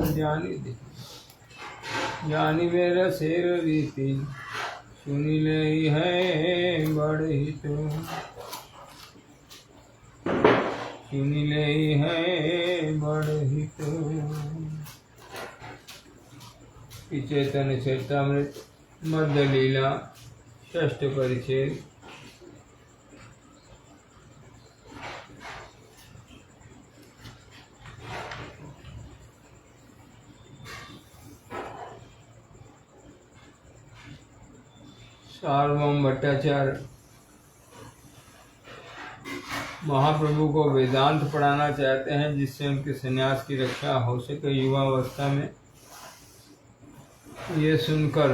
ज्ञानी दे ज्ञानी मेरा शेर रीति सुनी ले है बड़ हित सुनी ले है बड़ हित। चैतन्य चरितामृत मध्य लीला षष्ठ परिच्छेद। सार्वभौम भट्टाचार्य महाप्रभु को वेदांत पढ़ाना चाहते हैं जिससे उनके संन्यास की रक्षा हो सके युवावस्था में। ये सुनकर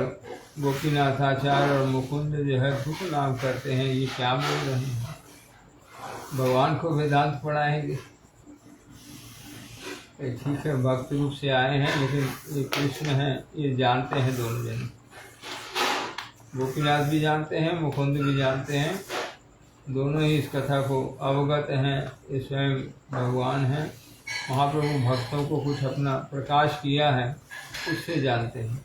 गोपीनाथाचार्य और मुकुंद जो है दुख नाम करते हैं, ये क्या बोल रहे हैं, भगवान को वेदांत पढ़ाएंगे। ठीक है, भक्त रूप से आए हैं, लेकिन ये कृष्ण हैं, ये जानते हैं दोनों जन। गोपीनाथ भी जानते हैं, मुकुंद भी जानते हैं, दोनों ही इस कथा को अवगत हैं। ये स्वयं भगवान हैं। महाप्रभु भक्तों को कुछ अपना प्रकाश किया है, उससे जानते हैं।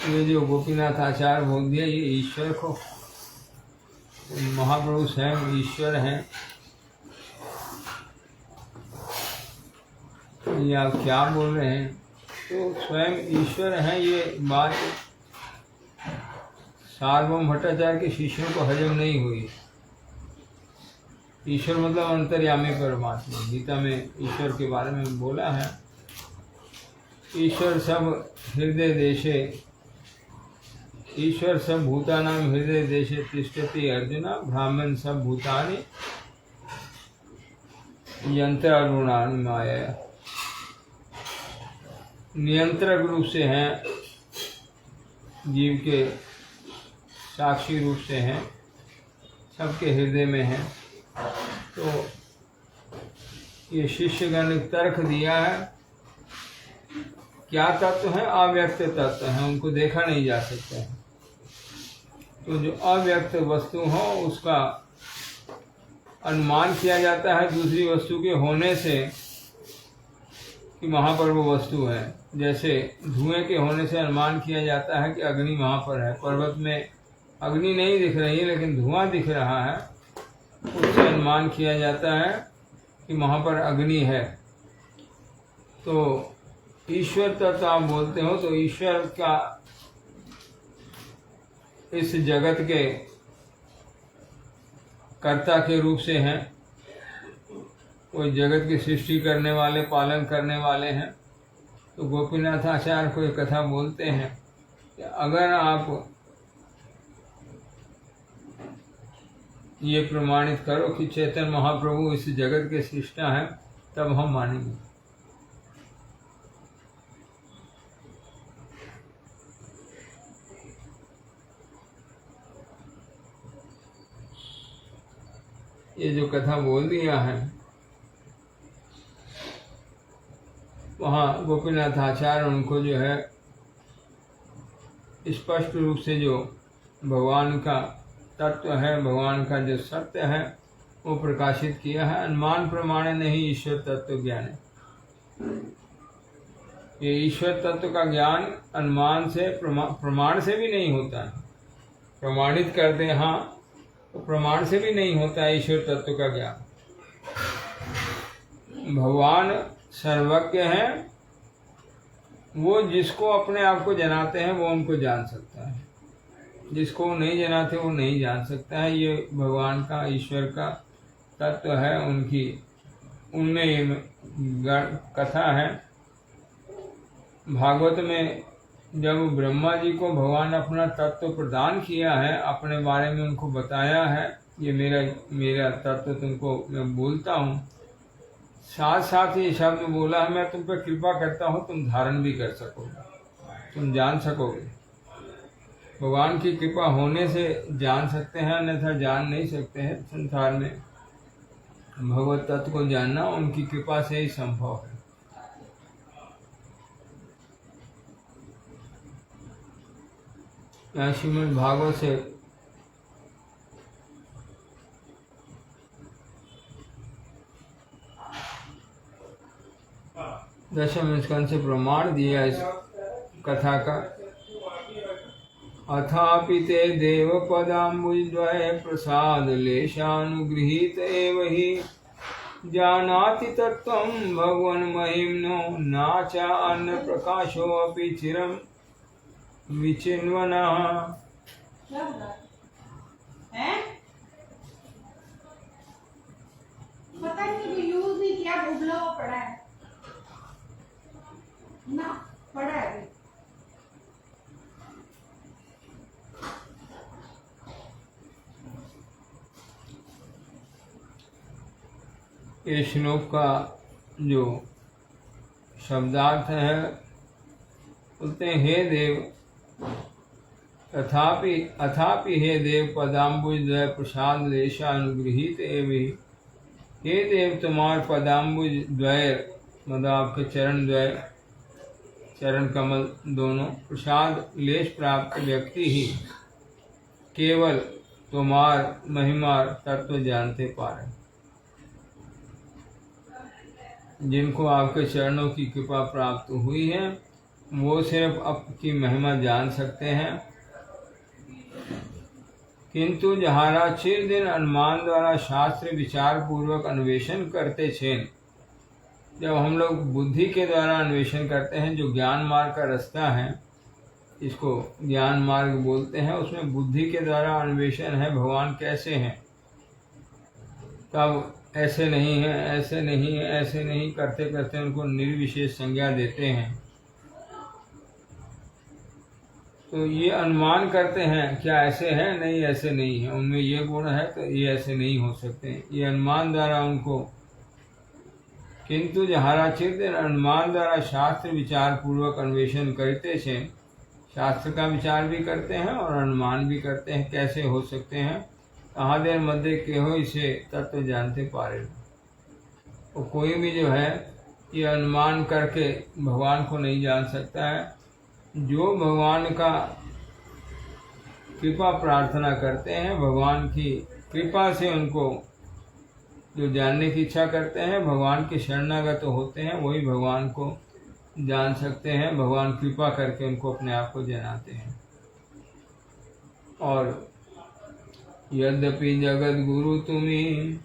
ये जो गोपीनाथ आचार्य बोल दिया, ये ईश्वर को, महाप्रभु स्वयं ईश्वर हैं। ये आप क्या बोल रहे हैं? तो स्वयं ईश्वर हैं, ये बात सार्वभौम भट्टाचार्य के शिष्यों को हजम नहीं हुई। ईश्वर मतलब अंतर्यामी परमात्मा। गीता में ईश्वर के बारे में बोला है, ईश्वर सब हृदय देशे, ईश्वर सब भूतानां हृदय देशे तिष्ठति अर्जुना, ब्राह्मण सब भूतानि यंत्रारूढ़ानि माया। नियंत्रक रूप से हैं, जीव के साक्षी रूप से हैं, सबके हृदय में हैं। तो ये शिष्यगण ने तर्क दिया है, क्या तत्व है? अव्यक्त तत्व है, उनको देखा नहीं जा सकता है। तो जो अव्यक्त वस्तु हो उसका अनुमान किया जाता है दूसरी वस्तु के होने से कि वहाँ पर वो वस्तु है। जैसे धुएं के होने से अनुमान किया जाता है कि अग्नि वहाँ पर है। पर्वत में अग्नि नहीं दिख रही है लेकिन धुआं दिख रहा है, उससे अनुमान किया जाता है कि वहाँ पर अग्नि है। तो ईश्वर तत्व आप बोलते हो, तो ईश्वर का इस जगत के कर्ता के रूप से हैं, वो जगत की सृष्टि करने वाले, पालन करने वाले हैं। तो गोपीनाथ आचार्य को एक कथा बोलते हैं कि अगर आप ये प्रमाणित करो कि चैतन्य महाप्रभु इस जगत के सृष्टा हैं, तब हम मानेंगे। ये जो कथा बोल दिया है, वहाँ गोपीनाथ आचार्य उनको जो है स्पष्ट रूप से जो भगवान का तत्व है, भगवान का जो सत्य है, वो प्रकाशित किया है। अनुमान प्रमाण नहीं ईश्वर तत्व ज्ञान है। ये ईश्वर तत्व का ज्ञान अनुमान से, प्रमाण से भी नहीं होता है। प्रमाणित करते हाँ, तो प्रमाण से भी नहीं होता है ईश्वर तत्व का ज्ञान। भगवान सर्वज्ञ हैं, वो जिसको अपने आप को जनाते हैं वो उनको जान सकता है, जिसको वो नहीं जनाते वो नहीं जान सकता है। ये भगवान का, ईश्वर का तत्व है। उनकी उनमें ये कथा है। भागवत में जब ब्रह्मा जी को भगवान अपना तत्व प्रदान किया है, अपने बारे में उनको बताया है, ये मेरा तत्व तुमको मैं बोलता हूँ, साथ साथ ये शब्द बोला है, मैं तुम पर कृपा करता हूँ, तुम धारण भी कर सकोगे, तुम जान सकोगे। भगवान की कृपा होने से जान सकते हैं, अन्यथा जान नहीं सकते हैं। संसार में भगवत तत्व को जानना उनकी कृपा से ही संभव है। यहाँ श्रीमद् भागवत से दशम स्कंद से प्रमाण दिया इस कथा का। अथापि ते देव पदाम्बुजद्वय प्रसाद लेशानुगृहीत एव हि जानाति तत्त्वं भगवन् महिम्नो नाचा अन्न प्रकाशो अपि चिरं विचिन्वनः। पता नहीं यूज नहीं किया, उबला हुआ पड़ा है ना, पड़ा है। ये श्लोक का जो शब्दार्थ है, बोलते हैं हे देव अथापि हे देव पदाम्बुजद्वय प्रसाद लेशानुगृहीत एव हि। हे देव तुम्हार पदाम्बुज द्वय मतलब आपके चरण द्वय, चरण कमल दोनों, प्रसाद लेश प्राप्त व्यक्ति ही केवल तुम्हार महिमा तत्व जानते पारे। जिनको आपके चरणों की कृपा प्राप्त हुई है वो सिर्फ आपकी महिमा जान सकते हैं। किंतु जहारा चिर दिन अनुमान द्वारा शास्त्र विचार पूर्वक अन्वेषण करते छे, जब हम लोग बुद्धि के द्वारा अन्वेषण करते हैं, जो ज्ञान मार्ग का रास्ता है, इसको ज्ञान मार्ग बोलते हैं, उसमें बुद्धि के द्वारा अन्वेषण है भगवान कैसे हैं, तब ऐसे नहीं है, ऐसे नहीं है, ऐसे नहीं करते करते उनको निर्विशेष संज्ञा देते हैं। तो ये अनुमान करते हैं क्या ऐसे है, नहीं ऐसे नहीं है, उनमें ये गुण है तो ये ऐसे नहीं हो सकते, ये अनुमान द्वारा उनको। किंतु जहारा चिर अनुमान द्वारा शास्त्र विचार पूर्वक अन्वेषण करते छे, शास्त्र का विचार भी करते हैं और अनुमान भी करते हैं कैसे हो सकते हैं, कहाँ देर मध्य केहो इसे तत्व जानते पारे। तो कोई भी जो है ये अनुमान करके भगवान को नहीं जान सकता है। जो भगवान का कृपा प्रार्थना करते हैं, भगवान की कृपा से उनको जो जानने की इच्छा करते हैं, भगवान के शरणागत होते हैं, वही भगवान को जान सकते हैं। भगवान कृपा करके उनको अपने आप को जनाते हैं। और यद्यपि जगत गुरु तुम्हें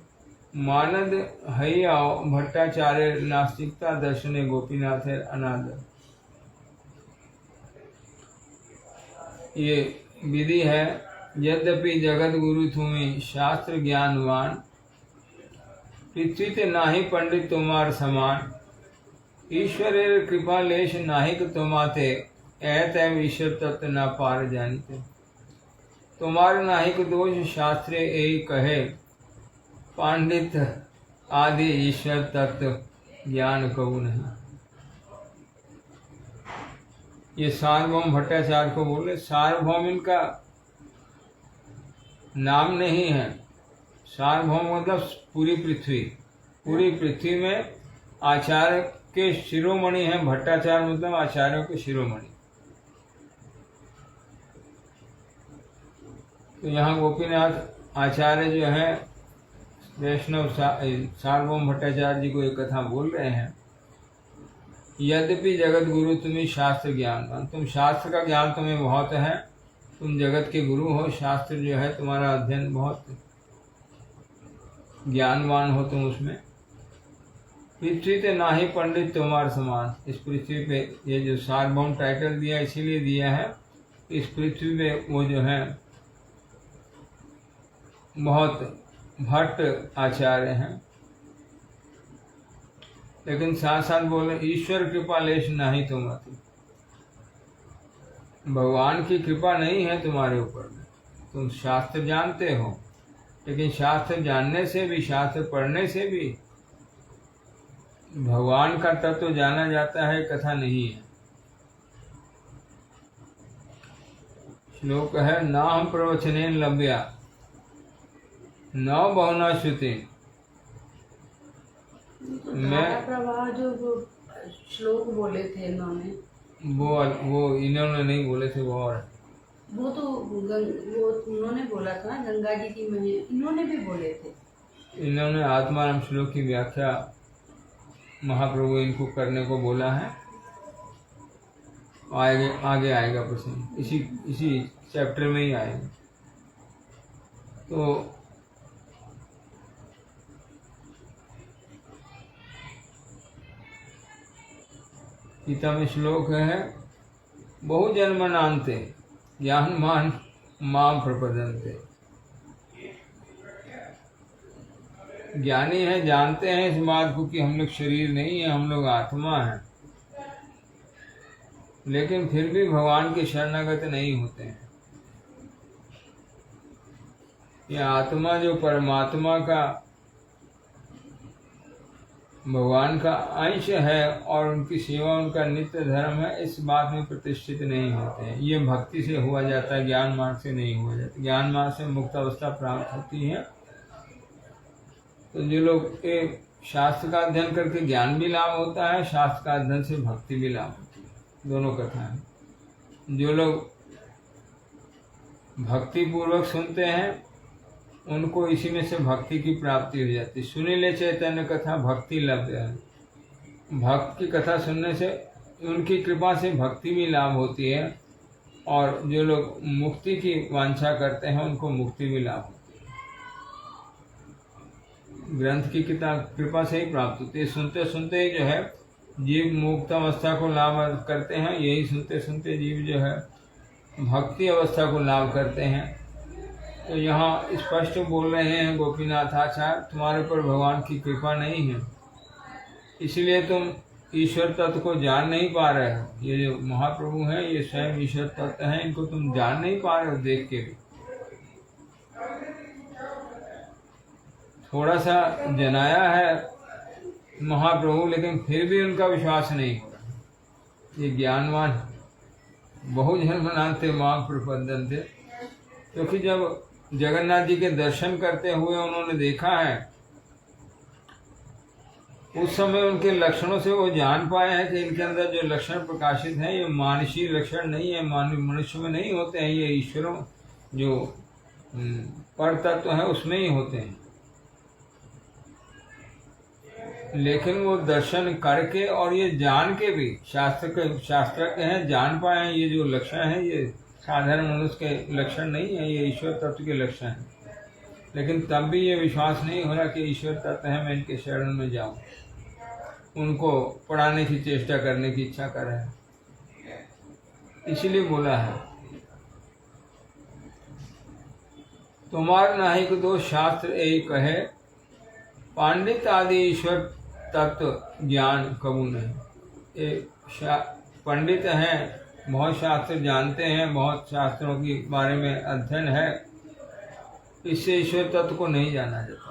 मानद हईआओ भट्टाचार्य नास्तिकता दर्शने गोपीनाथ है अनादर। ये विधि है, यद्यपि जगत गुरु तुम्हें शास्त्र ज्ञानवान, पृथ्वी ते नाही पंडित तुम्हार समान, ईश्वरेर कृपा लेश नाहिक तुम्हाते, ऐतैव ईश्वर तत्व न पार जानिते। तुम्हार नाहिक दोष शास्त्रे यही कहे, पांडित आदि ईश्वर तत्व ज्ञान कहू नहीं। ये सार्वभौम भट्टाचार्य को बोले, सार्वभौम इनका नाम नहीं है। सार्वभौम मतलब पूरी पृथ्वी में आचार्य के शिरोमणि है। भट्टाचार्य मतलब आचार्यों के शिरोमणि। तो यहाँ गोपीनाथ आचार्य जो है वैष्णव सार्वभौम भट्टाचार्य जी को एक कथा बोल रहे हैं। यद्यपि जगत गुरु तुम्हें शास्त्र ज्ञान, तुम शास्त्र का ज्ञान तुम्हें बहुत है, तुम जगत के गुरु हो, शास्त्र जो है तुम्हारा अध्ययन बहुत ज्ञानवान हो तुम उसमें। पृथ्वी ते ना ही पंडित तुम्हारे समान, इस पृथ्वी पे ये जो सार्वभौम टाइटल दिया इसीलिए दिया है, इस पृथ्वी में वो जो है बहुत भट्ट आचार्य हैं। लेकिन साथ साथ बोले ईश्वर कृपा लेश नहीं तुम्हारी, भगवान की कृपा नहीं है तुम्हारे ऊपर में। तुम शास्त्र जानते हो, लेकिन शास्त्र जानने से भी, शास्त्र पढ़ने से भी भगवान का तत्व जाना जाता है, कथा नहीं है। श्लोक है, ना हम प्रवचने लभ्या न बहुना श्रुति। मैं प्रवाह जो श्लोक बोले थे इन्होंने, वो इन्होंने नहीं बोले थे, वो और वो तो वो उन्होंने बोला था गंगा जी की महिमा, इन्होंने भी बोले थे। इन्होंने आत्माराम श्लोक की व्याख्या महाप्रभु इनको करने को बोला है। आगे आगे आएगा प्रसंग, इसी चैप्टर में ही आएगा। तो गीता में श्लोक है, बहु जन्मनान्ते ज्ञान मान माम प्रपदन्ते। ज्ञानी है, जानते हैं इस बात को कि हम लोग शरीर नहीं है, हम लोग आत्मा है, लेकिन फिर भी भगवान के शरणागत नहीं होते हैं। यह आत्मा जो परमात्मा का, भगवान का अंश है और उनकी सेवा उनका नित्य धर्म है, इस बात में प्रतिष्ठित नहीं होते हैं। ये भक्ति से हुआ जाता है, ज्ञान मार्ग से नहीं हुआ जाता। ज्ञान मार्ग से मुक्त अवस्था प्राप्त होती है। तो जो लोग एक शास्त्र का अध्ययन करके ज्ञान भी लाभ होता है, शास्त्र का अध्ययन से भक्ति भी लाभ होती है, दोनों कथा है। जो लोग भक्ति पूर्वक सुनते हैं उनको इसी में से भक्ति की प्राप्ति हो जाती है। सुनीले चैतन्य कथा भक्ति लभ्य है। भक्त की कथा सुनने से उनकी कृपा से भक्ति भी लाभ होती है, और जो लोग मुक्ति की वांछा करते हैं उनको मुक्ति भी लाभ होती है। ग्रंथ की कृपा से ही प्राप्त होती है। सुनते सुनते ही जो है जीव मुक्त अवस्था को लाभ करते हैं, यही सुनते सुनते जीव जो है भक्ति अवस्था को लाभ करते हैं। तो यहाँ स्पष्ट बोल रहे हैं गोपीनाथ आचार्य, तुम्हारे पर भगवान की कृपा नहीं है, इसलिए तुम ईश्वर तत्व को जान नहीं पा रहे हो। ये जो महाप्रभु हैं ये स्वयं ईश्वर तत्व हैं, इनको तुम जान नहीं पा रहे हो देख के भी। थोड़ा सा जनाया है महाप्रभु, लेकिन फिर भी उनका विश्वास नहीं हो रहा। ये ज्ञानवान बहु जन्मनान्ते माम प्रपद्यन्ते, क्योंकि जब जगन्नाथ जी के दर्शन करते हुए उन्होंने देखा है, उस समय उनके लक्षणों से वो जान पाए हैं कि इनके अंदर जो लक्षण प्रकाशित हैं ये मानसीय लक्षण नहीं है, मानव मनुष्य में नहीं होते हैं, ये ईश्वरों जो पर तत्व है उसमें ही होते हैं। लेकिन वो दर्शन करके और ये जान के भी, शास्त्रज्ञ हैं, जान पाए हैं ये जो लक्षण है ये साधारण मनुष्य के लक्षण नहीं है, ये ईश्वर तत्व के लक्षण है। लेकिन तब भी ये विश्वास नहीं हो रहा कि ईश्वर तत्व है, मैं इनके शरण में जाऊं, उनको पढ़ाने की चेष्टा करने की इच्छा कर रहे हैं। इसलिए बोला है, तुम्हार नाहिक दो शास्त्र एक कहे, पांडित आदि ईश्वर तत्व ज्ञान कबू नहीं। पंडित हैं, बहुत शास्त्र जानते हैं, बहुत शास्त्रों के बारे में अध्ययन है, इससे ईश्वर तत्व को नहीं जाना जाता।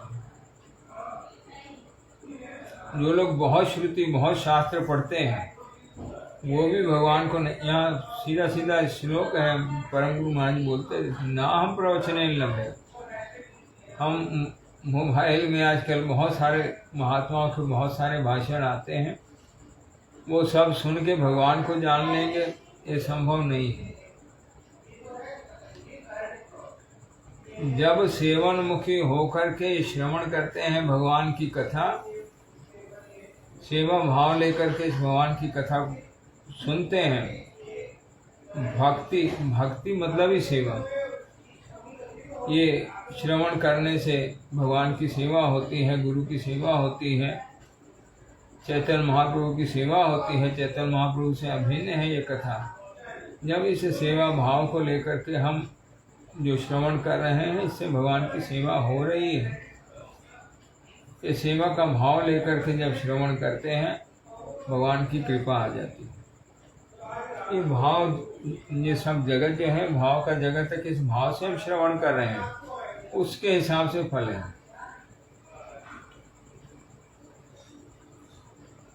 जो लोग बहुत श्रुति बहुत शास्त्र पढ़ते हैं वो भी भगवान को नहीं। यहाँ सीधा सीधा श्लोक है, परम गुरु महाराज बोलते ना हम प्रवचन लम्बे। हम मोबाइल में आजकल बहुत सारे महात्माओं के बहुत सारे भाषण आते हैं, वो सब सुन के भगवान को जान लेंगे, ये संभव नहीं है। जब सेवन मुखी होकर के श्रवण करते हैं भगवान की कथा, सेवा भाव लेकर के भगवान की कथा सुनते हैं, भक्ति मतलब ही सेवा। ये श्रवण करने से भगवान की सेवा होती है, गुरु की सेवा होती है, चैतन्य महाप्रभु की सेवा होती है। चैतन्य महाप्रभु से अभिन्न है ये कथा। जब इस सेवा भाव को लेकर के हम जो श्रवण कर रहे हैं, इससे भगवान की सेवा हो रही है। ये सेवा का भाव लेकर के जब श्रवण करते हैं भगवान की कृपा आ जाती है। ये भाव, ये सब जगत जो है भाव का जगत है, किस भाव से हम श्रवण कर रहे हैं उसके हिसाब से फल है।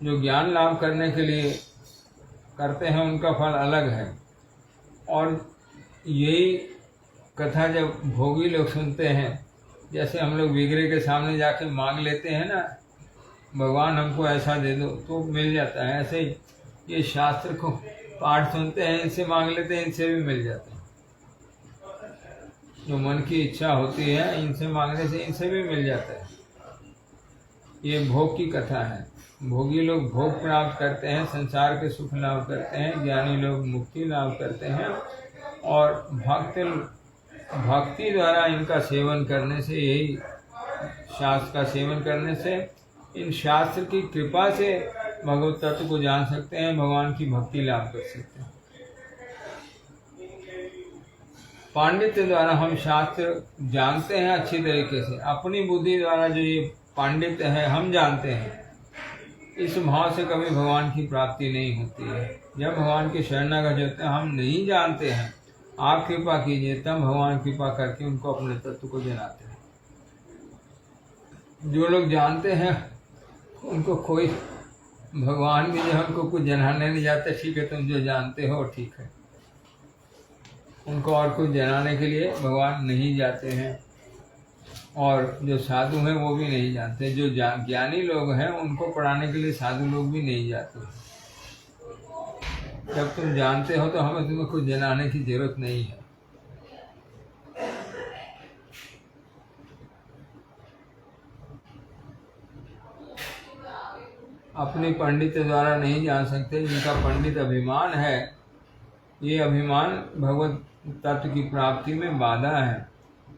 जो ज्ञान लाभ करने के लिए करते हैं उनका फल अलग है, और यही कथा जब भोगी लोग सुनते हैं, जैसे हम लोग विग्रह के सामने जाके मांग लेते हैं ना, भगवान हमको ऐसा दे दो, तो मिल जाता है। ऐसे ही ये शास्त्र को पाठ सुनते हैं, इनसे मांग लेते हैं, इनसे भी मिल जाता है। जो मन की इच्छा होती है इनसे मांगने से इनसे भी मिल जाता है। ये भोग की कथा है। भोगी लोग भोग प्राप्त करते हैं, संसार के सुख लाभ करते हैं, ज्ञानी लोग मुक्ति लाभ करते हैं। और भक्ति द्वारा इनका सेवन करने से, यही शास्त्र का सेवन करने से, इन शास्त्र की कृपा से भगवत तत्व को जान सकते हैं, भगवान की भक्ति लाभ कर सकते हैं। पांडित्य द्वारा हम शास्त्र जानते हैं अच्छी तरीके से, अपनी बुद्धि द्वारा जो ये पांडित्य है हम जानते हैं, इस भाव से कभी भगवान की प्राप्ति नहीं होती है। जब भगवान के शरणागत होते हैं, हम नहीं जानते हैं, आप कृपा कीजिए, तब भगवान कृपा करके उनको अपने तत्व को जनाते हैं। जो लोग जानते हैं उनको कोई भगवान भी जो हमको कुछ जनाने नहीं जाते, ठीक है तुम जो जानते हो ठीक है, उनको और कुछ जनाने के लिए भगवान नहीं जाते हैं। और जो साधु हैं वो भी नहीं जानते, जो ज्ञानी लोग हैं उनको पढ़ाने के लिए साधु लोग भी नहीं जाते। जब तुम जानते हो तो हमें तुम्हें कुछ जनाने की जरूरत नहीं है। अपने पंडित द्वारा नहीं जान सकते, जिनका पंडित अभिमान है, ये अभिमान भगवत तत्व की प्राप्ति में बाधा है।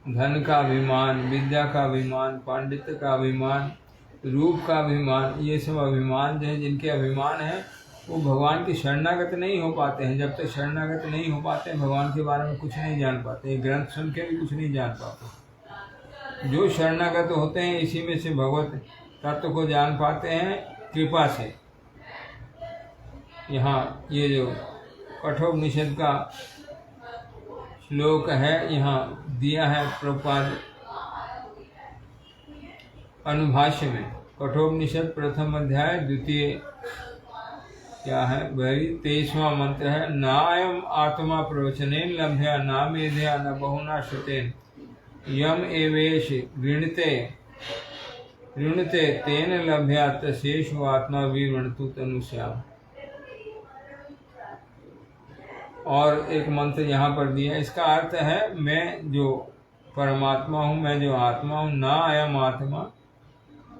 धन का अभिमान, विद्या का अभिमान, पांडित्य का अभिमान, रूप का अभिमान, ये सब अभिमान जो है, जिनके अभिमान है, वो भगवान की शरणागत नहीं हो पाते हैं। जब तक शरणागत नहीं हो पाते हैं, भगवान के बारे में कुछ नहीं जान पाते, ये ग्रंथ सुन के भी कुछ नहीं जान पाते। जो शरणागत होते हैं, इसी में से भगवत तत्व को जान पाते हैं कृपा से। यहाँ ये जो कठोपनिषद का श्लोक है, यहाँ दिया है प्रभुपाद अनुभाष्य में। कठोपनिषद प्रथम अध्याय द्वितीय क्या है, 23वां मंत्र है, नायम आत्मा प्रवचनेन लभ्या न मेधया न बहुना श्रुतेन यम एवेश ऋणते तेन लभ्या तशेषु आत्मा विवृणतु तनुष्याम। और एक मंत्र यहाँ पर दिया, इसका अर्थ है मैं जो परमात्मा हूँ, मैं जो आत्मा हूँ, ना अयम आत्मा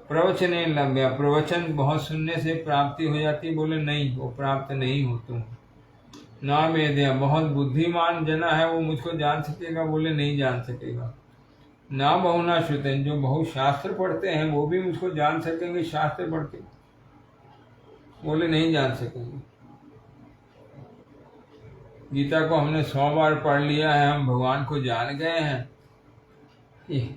प्रवचने लभ्या, प्रवचन बहुत सुनने से प्राप्ति हो जाती है, बोले नहीं, वो प्राप्त नहीं हो तुम। ना मेधया, बहुत बुद्धिमान जना है वो मुझको जान सकेगा, बोले नहीं जान सकेगा। ना बहुना श्रुतेन, जो बहुत शास्त्र पढ़ते हैं वो भी मुझको जान सकेंगे शास्त्र पढ़ के, बोले नहीं जान सकेंगे। गीता को हमने 100 बार पढ़ लिया है, हम भगवान को जान गए हैं, ये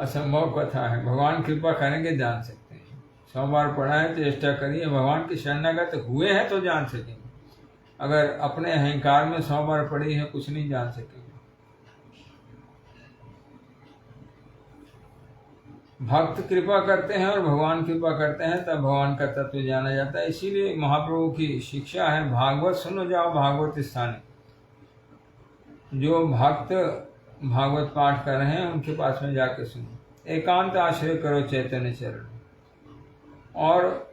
असंभव कथा है। भगवान कृपा करेंगे जान सकते हैं। 100 बार पढ़ा है, चेष्टा करिए, भगवान के शरणागत हुए हैं तो जान सकेंगे। अगर अपने अहंकार में 100 बार पढ़ी है, कुछ नहीं जान सकेंगे। भक्त कृपा करते हैं और भगवान कृपा करते हैं, तब भगवान का तत्व जाना जाता है। इसीलिए महाप्रभु की शिक्षा है, भागवत सुनो जाओ भागवत स्थाने। जो भक्त भागवत पाठ कर रहे हैं उनके पास में जाकर सुनो। एकांत आश्रय करो चैतन्य चरण, और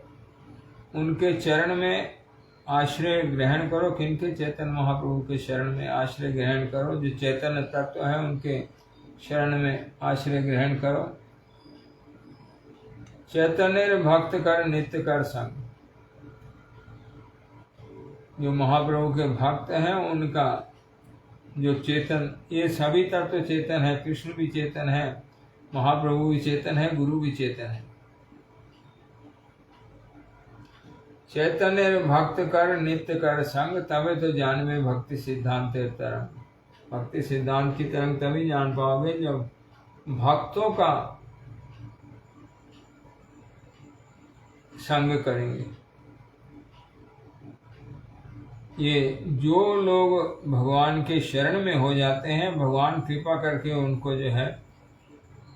उनके चरण में आश्रय ग्रहण करो। किनके? चैतन्य महाप्रभु के शरण में आश्रय ग्रहण करो। जो चैतन्य तत्व है उनके शरण में आश्रय ग्रहण करो। चैतन्य भक्त कर नित्य कर संग। जो महाप्रभु के भक्त हैं उनका जो चेतन, ये सभी तत्व चेतन है, कृष्ण भी चेतन है, महाप्रभु भी चेतन है, गुरु भी चेतन है। चैतन्य भक्त कर नित्य कर संग, तबे तो जानवे भक्ति सिद्धांत तरंग। भक्ति सिद्धांत की तरंग तभी जान पाओगे जब भक्तों का संग करेंगे। ये जो लोग भगवान के शरण में हो जाते हैं, भगवान कृपा करके उनको जो है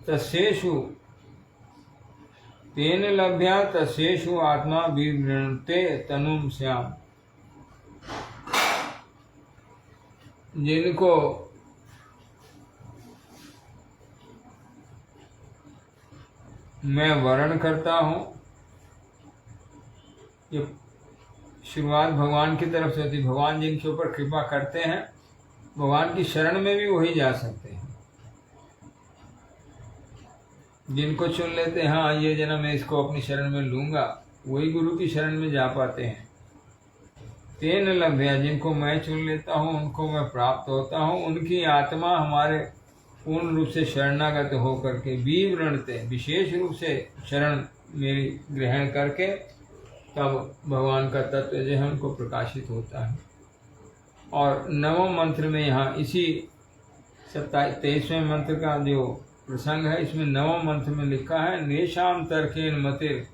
तस्येषु तेन लभ्या तस्येषु आत्मा विवृणते तनुम श्याम। जिनको मैं वर्ण करता हूँ, ये शुरुआत भगवान की तरफ से होती। भगवान जिनके ऊपर कृपा करते हैं, भगवान की शरण में भी वही जा सकते हैं। जिनको चुन लेते हैं, हाँ ये जन्म मैं इसको अपनी शरण में लूंगा, वही गुरु की शरण में जा पाते हैं। तेन लभ्य, जिनको मैं चुन लेता हूँ, उनको मैं प्राप्त होता हूँ, उनकी आत्मा हमारे पूर्ण रूप से शरणागत होकर के विवरणते, विशेष रूप से शरण मेरी ग्रहण करके तब भगवान का तत्व जो है उनको प्रकाशित होता है। और नवम मंत्र में यहाँ इसी 23वें मंत्र का जो प्रसंग है, इसमें नवम मंत्र में लिखा है, नेशाम तर्केन मतिर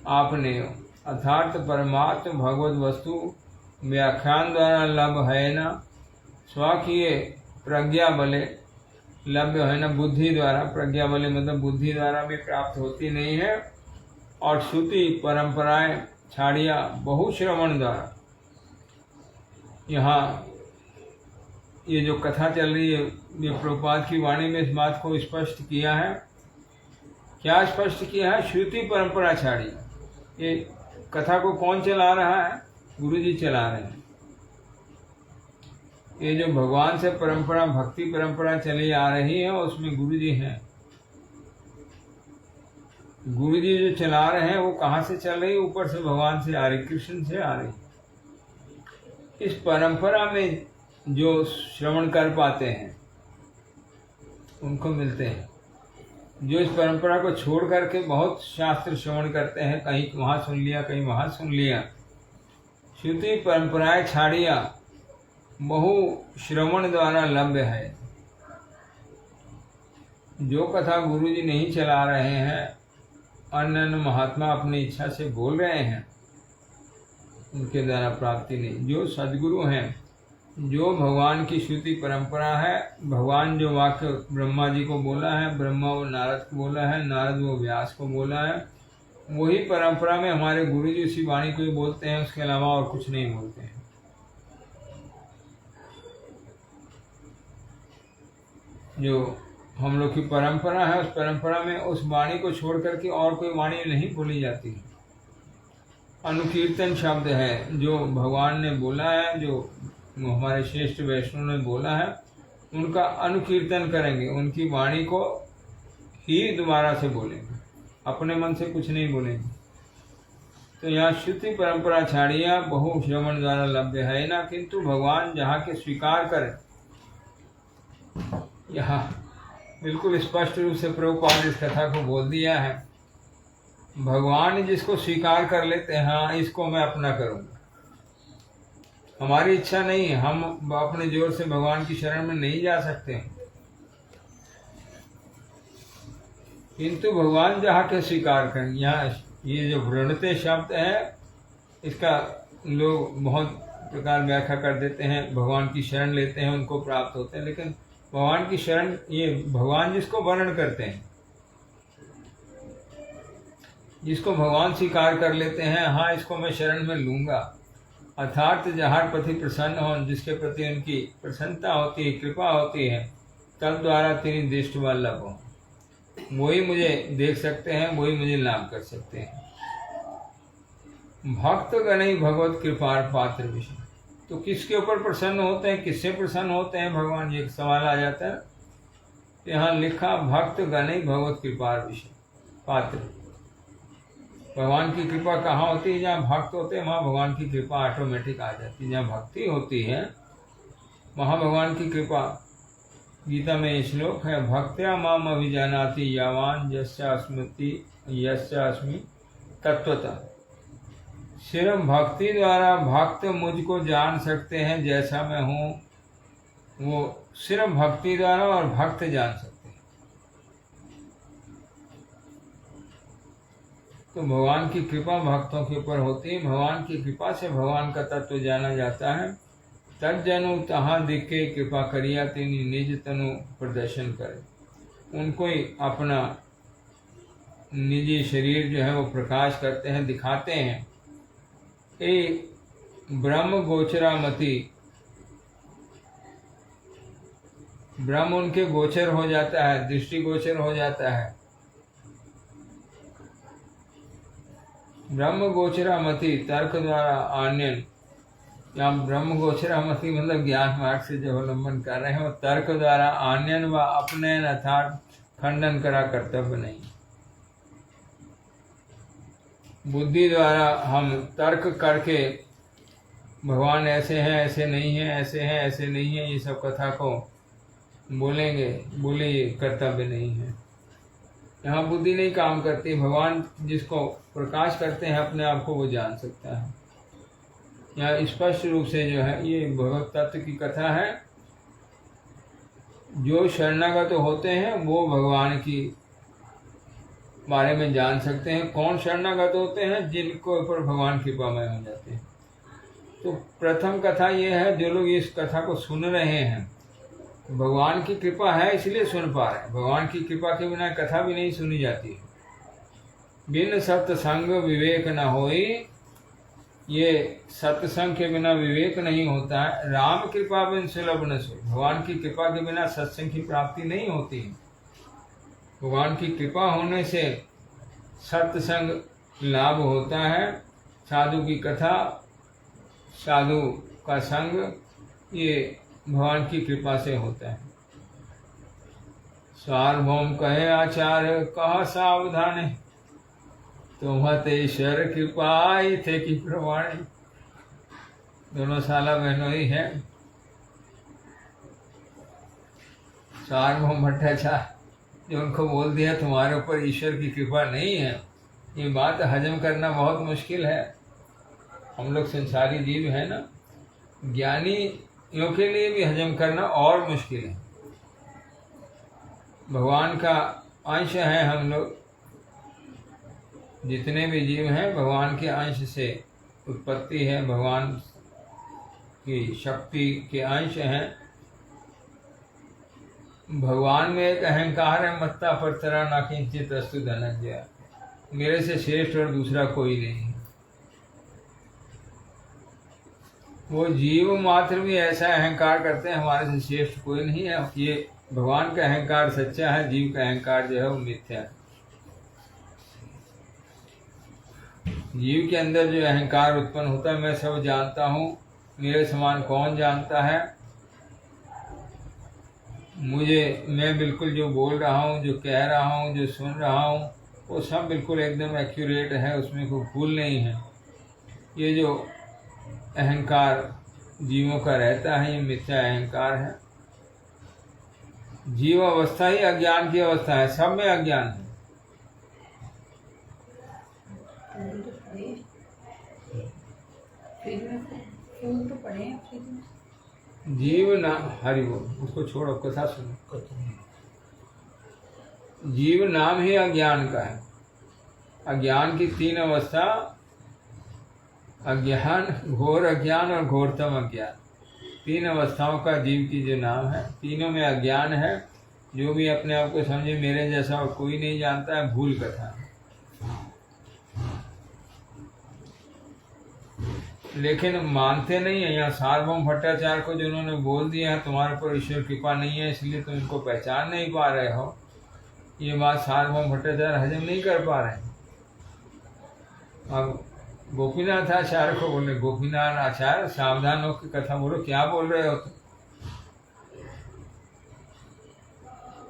आपने अर्थात परमात्म भगवत वस्तु व्याख्यान द्वारा लभ है न, स्वकीय प्रज्ञा बले लभ्य है न, बुद्धि द्वारा, प्रज्ञा बले मतलब बुद्धि द्वारा भी प्राप्त होती नहीं है, और श्रुति परंपराएं छाड़िया बहुश्रवण द्वारा। यहाँ ये जो कथा चल रही है, ये प्रभुपाद की वाणी में इस बात को स्पष्ट किया है। क्या स्पष्ट किया है? श्रुति परंपरा छाड़िया। ये कथा को कौन चला रहा है? गुरु जी चला रहे हैं। ये जो भगवान से परंपरा, भक्ति परंपरा चली आ रही है, उसमें गुरु जी हैं। गुरु जी जो चला रहे हैं वो कहाँ से चल रही है? ऊपर से भगवान से आ रही, कृष्ण से आ रही। इस परंपरा में जो श्रवण कर पाते हैं उनको मिलते हैं। जो इस परंपरा को छोड़ करके बहुत शास्त्र श्रवण करते हैं, कहीं वहाँ सुन लिया, कहीं वहाँ सुन लिया, श्रुति परंपराएं छाड़िया बहु श्रवण द्वारा लभ्य है। जो कथा गुरु जी नहीं चला रहे हैं, अन्य महात्मा अपनी इच्छा से बोल रहे हैं, उनके द्वारा प्राप्ति नहीं। जो सद्गुरु हैं, जो भगवान की श्रुति परंपरा है, भगवान जो वाक्य ब्रह्मा जी को बोला है, ब्रह्मा वो नारद को बोला है, नारद वो व्यास को बोला है, वही परंपरा में हमारे गुरु जी उसी वाणी को ही बोलते हैं, उसके अलावा और कुछ नहीं बोलते हैं। जो हम लोग की परंपरा है, उस परंपरा में उस वाणी को छोड़ करके और कोई वाणी नहीं बोली जाती है। अनुकीर्तन शब्द है, जो भगवान ने बोला है, जो हमारे श्रेष्ठ वैष्णव ने बोला है, उनका अनुकीर्तन करेंगे, उनकी वाणी को ही दोबारा से बोलेंगे, अपने मन से कुछ नहीं बोलेंगे। तो यहाँ श्रुति परंपरा छाड़िया बहु श्रवण द्वारा लभ्य है ना, किंतु भगवान जहाँ के स्वीकार करें। यहाँ बिल्कुल स्पष्ट रूप से प्रभुपाद इस कथा को बोल दिया है। भगवान जिसको स्वीकार कर लेते हैं, हाँ इसको मैं अपना करूँगा, हमारी इच्छा नहीं है, हम अपने जोर से भगवान की शरण में नहीं जा सकते, किंतु भगवान जहाँ के स्वीकार करें। यहाँ ये जो वृणते शब्द है, इसका लोग बहुत प्रकार व्याख्या कर देते हैं, भगवान की शरण लेते हैं उनको प्राप्त होते हैं, लेकिन भगवान की शरण, ये भगवान जिसको वर्णन करते हैं, जिसको भगवान स्वीकार कर लेते हैं, हाँ इसको मैं शरण में लूंगा, अर्थात जहाँ पति प्रसन्न हो, जिसके प्रति उनकी प्रसन्नता होती है, कृपा होती है, तब द्वारा तेरी दृष्टि वल्लभ हो, वही मुझे देख सकते हैं, वही मुझे लाभ कर सकते हैं। भक्त गणई भगवत कृपा पात्र विषय। तो किसके ऊपर प्रसन्न होते हैं, किससे प्रसन्न होते हैं भगवान? ये एक सवाल आ जाता है। यहाँ लिखा भक्त गणई भगवत कृपा विषय पात्र। भगवान की कृपा कहाँ होती है? जहाँ भक्त होते हैं वहाँ भगवान की कृपा ऑटोमेटिक आ जाती है। जहाँ भक्ति होती है वहाँ भगवान की कृपा। गीता में ये श्लोक है, भक्त्या माम अभिजानाति यावान यस्यास्मि तत्वतः। सिर्फ भक्ति द्वारा भक्त मुझको जान सकते हैं जैसा मैं हूँ, वो सिर्फ भक्ति द्वारा और भक्त जान सकते हैं। तो भगवान की कृपा भक्तों के ऊपर होती है। भगवान की कृपा से भगवान का तत्व जाना जाता है। तज्जनु तहाँ दिखे कृपा करिया तेनी निज तनु प्रदर्शन करे। उनको ही अपना निजी शरीर जो है वो प्रकाश करते हैं, दिखाते हैं। एक ब्रह्म गोचरा मति, ब्रह्म उनके गोचर हो जाता है, दृष्टि गोचर हो जाता है। ब्रह्म गोचरा मति तर्क द्वारा आन्यन, या ब्रह्म गोचरा मति मतलब ज्ञान मार्ग से जो अवलंबन कर रहे हैं, वो तर्क द्वारा आन्यन व अपने अर्थात खंडन करा कर्तव्य नहीं। बुद्धि द्वारा हम तर्क करके भगवान ऐसे हैं, ऐसे नहीं हैं, ऐसे हैं, ऐसे नहीं हैं, ये सब कथा को बोलेंगे, बोले ये कर्तव्य नहीं है। यहाँ बुद्धि नहीं काम करती। भगवान जिसको प्रकाश करते हैं अपने आप को, वो जान सकता है। यहाँ स्पष्ट रूप से जो है ये भगवत तत्व की कथा है। जो शरणागत होते हैं वो भगवान की बारे में जान सकते हैं। कौन शरणागत होते हैं? जिनको ऊपर भगवान कृपामय हो जाते हैं। तो प्रथम कथा ये है, जो लोग इस कथा को सुन रहे हैं, भगवान की कृपा है इसलिए सुन पा रहे हैं। भगवान की कृपा के बिना कथा भी नहीं सुनी जाती है। बिन सत्संग विवेक न होई, ये सत्संग के बिना विवेक नहीं होता है। राम कृपा बिन सुलभ न सोई, भगवान की कृपा के बिना सत्संग की प्राप्ति नहीं होती है। भगवान की कृपा होने से सत्संग लाभ होता है। साधु की कथा, साधु का संग, ये भगवान की कृपा से होता है। सार्वभौम कहे आचार्य कहा सावधान, तुम्हें ईश्वर कृपा थे कि प्रमाण। दोनों साला बहनों ही है। सार्वभौम भट्टाचार्य जो उनको बोल दिया तुम्हारे ऊपर ईश्वर की कृपा नहीं है, ये बात हजम करना बहुत मुश्किल है। हम लोग संसारी जीव है ना, ज्ञानियों के लिए भी हजम करना और मुश्किल है। भगवान का अंश है हम लोग, जितने भी जीव हैं भगवान के अंश से उत्पत्ति है, भगवान की शक्ति के अंश हैं। भगवान में एक अहंकार है, मत्ता पर तरा ना किंचित अस्तु धनंजय, मेरे से श्रेष्ठ और दूसरा कोई नहीं है। वो जीव मात्र भी ऐसा अहंकार करते हैं हमारे से श्रेष्ठ कोई नहीं है। ये भगवान का अहंकार सच्चा है, जीव का अहंकार जो है वो मिथ्या है। जीव के अंदर जो अहंकार उत्पन्न होता है, मैं सब जानता हूँ, मेरे समान कौन जानता है, मैं बिल्कुल जो बोल रहा हूँ, जो कह रहा हूँ, जो सुन रहा हूँ, वो सब बिल्कुल एकदम एक्यूरेट है, उसमें कोई भूल नहीं है। ये जो अहंकार जीवों का रहता है, ये मिथ्या अहंकार है। जीव अवस्था ही अज्ञान की अवस्था है, सब में अज्ञान है। फूल तो पड़े हैं फ्रिज में। जीव नाम हरि बोल, उसको छोड़ो, कथा सुनो। जीव नाम ही अज्ञान का है। अज्ञान की तीन अवस्था, अज्ञान, घोर अज्ञान और घोरतम अज्ञान, तीन अवस्थाओं का जीव की जो नाम है। तीनों में अज्ञान है। जो भी अपने आप को समझे मेरे जैसा और कोई नहीं जानता है, भूल कथा है। लेकिन मानते नहीं है। यहाँ सार्वभौम भट्टाचार्य को जिन्होंने बोल दिया है तुम्हारे ऊपर ईश्वर कृपा नहीं है इसलिए तुम इनको पहचान नहीं पा रहे हो, ये बात सार्वभौम भट्टाचार्य हजम नहीं कर पा रहे हैं। अब गोपीनाथ आचार्य को बोले, गोपीनाथ आचार्य सावधान हो की कथा बोलो, क्या बोल रहे हो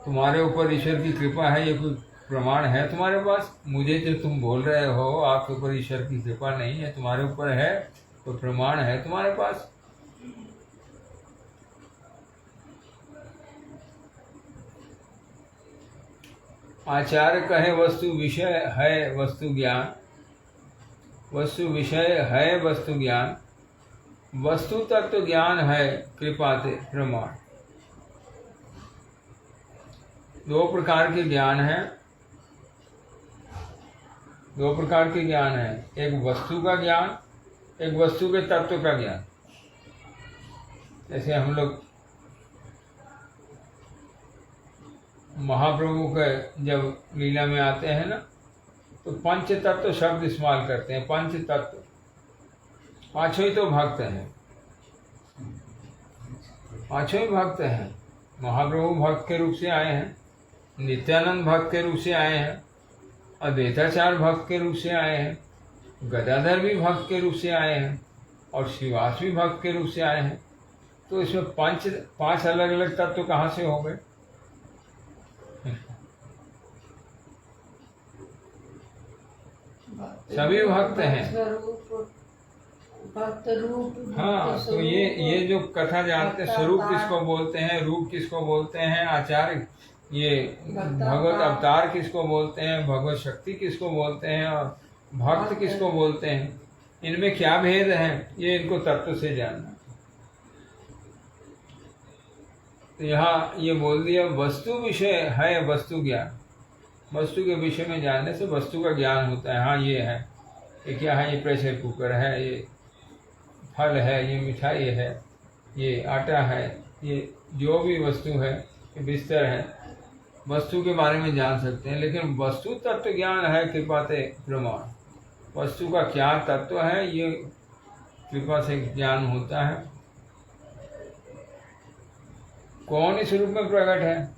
तुम्हारे ऊपर ईश्वर की कृपा है, ये कोई प्रमाण है तुम्हारे पास? मुझे जो तुम बोल रहे हो आपके ऊपर ईश्वर की कृपा नहीं है, तुम्हारे ऊपर है, तो प्रमाण है तुम्हारे पास? आचार्य कहे वस्तु विषय है वस्तु ज्ञान, वस्तु विषय है वस्तु ज्ञान, वस्तु तत्व ज्ञान है कृपाते प्रमाण। दो प्रकार के ज्ञान है, दो प्रकार के ज्ञान है, एक वस्तु का ज्ञान, एक वस्तु के तत्व का ज्ञान। जैसे हम लोग महाप्रभु के जब लीला में आते हैं ना, तो पंच तत्व शब्द इस्तेमाल करते हैं। पंच तत्व, पांचों ही तो भक्त हैं, पांचों ही भक्त हैं। महाप्रभु भक्त के रूप से आए हैं, नित्यानंद भक्त के रूप से आए हैं, अद्वैताचार्य भक्त के रूप से आए हैं, गदाधर भी भक्त के रूप से आए हैं, और श्रीवास भी भक्त के रूप से आए हैं। तो इसमें पांच अलग अलग तत्व कहाँ से हो गए? सभी भक्त हैं। स्वरूप भक्त रूप। हाँ, तो ये जो कथा जानते हैं, स्वरूप किसको बोलते हैं, रूप किसको बोलते हैं, आचार्य ये भगवत अवतार किसको बोलते हैं, भगवत शक्ति किसको बोलते हैं, और भक्त किसको बोलते हैं, इनमें क्या भेद है, ये इनको तत्व से जानना। तो यहाँ ये बोल दिया वस्तु विषय है वस्तु ज्ञान। वस्तु के विषय में जानने से वस्तु का ज्ञान होता है। हाँ, ये है, ये क्या है, ये प्रेशर कुकर है, ये फल है, ये मिठाई है, ये आटा है, ये जो भी वस्तु है, ये बिस्तर है, वस्तु के बारे में जान सकते हैं। लेकिन वस्तु तत्व ज्ञान है कृपा से प्रमाण। वस्तु का क्या तत्व है, ये कृपा से ज्ञान होता है। कौन इस रूप में प्रकट है,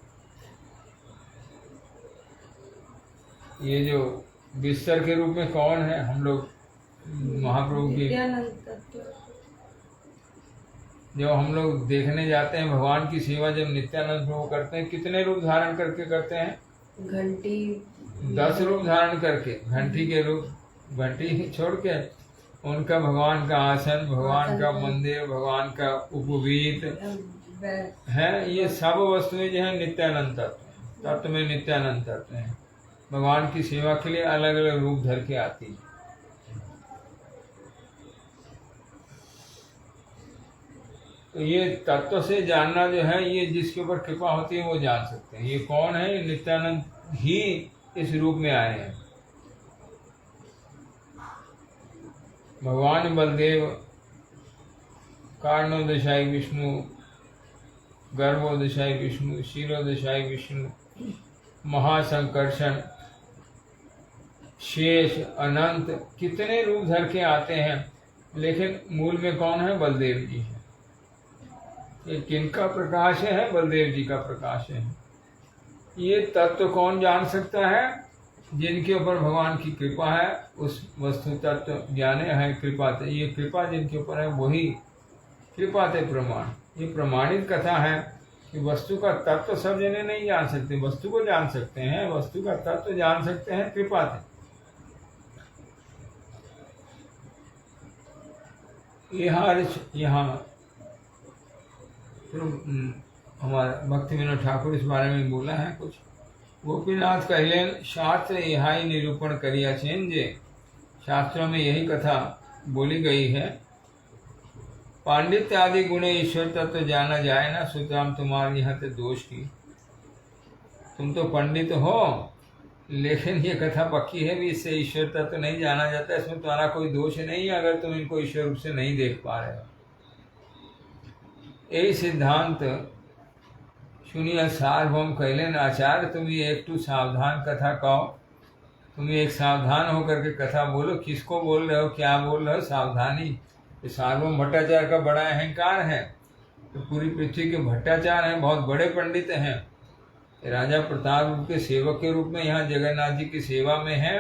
ये जो बिस्तर के रूप में कौन है, हम लोग महाप्रभु की जब हम लोग देखने जाते हैं भगवान की सेवा, जब नित्यानंद प्रभु करते हैं, कितने रूप धारण करके करते हैं, घंटी 10 रूप धारण करके, घंटी के रूप, घंटी छोड़ के उनका भगवान का आसन, भगवान का मंदिर, भगवान का उपवीत है, ये सब वस्तुएं जो है नित्यानंद तत्व में नित्यानंद तत्व है। भगवान की सेवा के लिए अलग अलग रूप धर के आती है। तो ये तत्व से जानना जो है, ये जिसके ऊपर कृपा होती है वो जान सकते हैं। ये कौन है, ये नित्यानंद ही इस रूप में आए हैं। भगवान बलदेव कारणोदशाई विष्णु, गर्भोदशाई विष्णु, शीलोदशाई विष्णु, महासंकर्षण, शेष, अनंत, कितने रूप धर के आते हैं, लेकिन मूल में कौन है, बलदेव जी है। ये किनका प्रकाश है, बलदेव जी का प्रकाश है। ये तत्व कौन जान सकता है, जिनके ऊपर भगवान की कृपा है, उस वस्तु तत्व ज्ञाने है कृपा से। ये कृपा जिनके ऊपर है वही कृपा से प्रमाण। ये प्रमाणित कथा है कि वस्तु का तत्व सब जने नहीं जान सकते, वस्तु को जान सकते हैं, वस्तु का तत्व जान सकते हैं कृपा से। यहाँ हमारा भक्ति विनोद ठाकुर इस बारे में बोला है कुछ। गोपीनाथ कहलेन शास्त्र यही निरूपण करिया छेन जे, शास्त्रों में यही कथा बोली गई है। पांडित्य आदि गुणे ईश्वर तत्व जाना जाए ना, सुतराम तुम्हारे यहाँ तो दोष की। तुम तो पंडित हो, लेकिन ये कथा पक्की है भी, इससे ईश्वर तत्व नहीं जाना जाता। इसमें तुम्हारा कोई दोष नहीं है अगर तुम इनको ईश्वर रूप से नहीं देख पा रहे हो। यही सिद्धांत सुनिए सार्वभौम कहलेन आचार्य, तुम ये एक टू सावधान कथा कहो। तुम एक सावधान होकर के कथा बोलो। किसको बोल रहे हो, क्या बोल रहे हो, सावधानी। ये सार्वभौम भट्टाचार्य का बड़ा अहंकार है, तो पूरी पृथ्वी के भट्टाचार्य हैं, बहुत बड़े पंडित हैं। राजा प्रताप के सेवक के रूप में यहाँ जगन्नाथ जी की सेवा में हैं,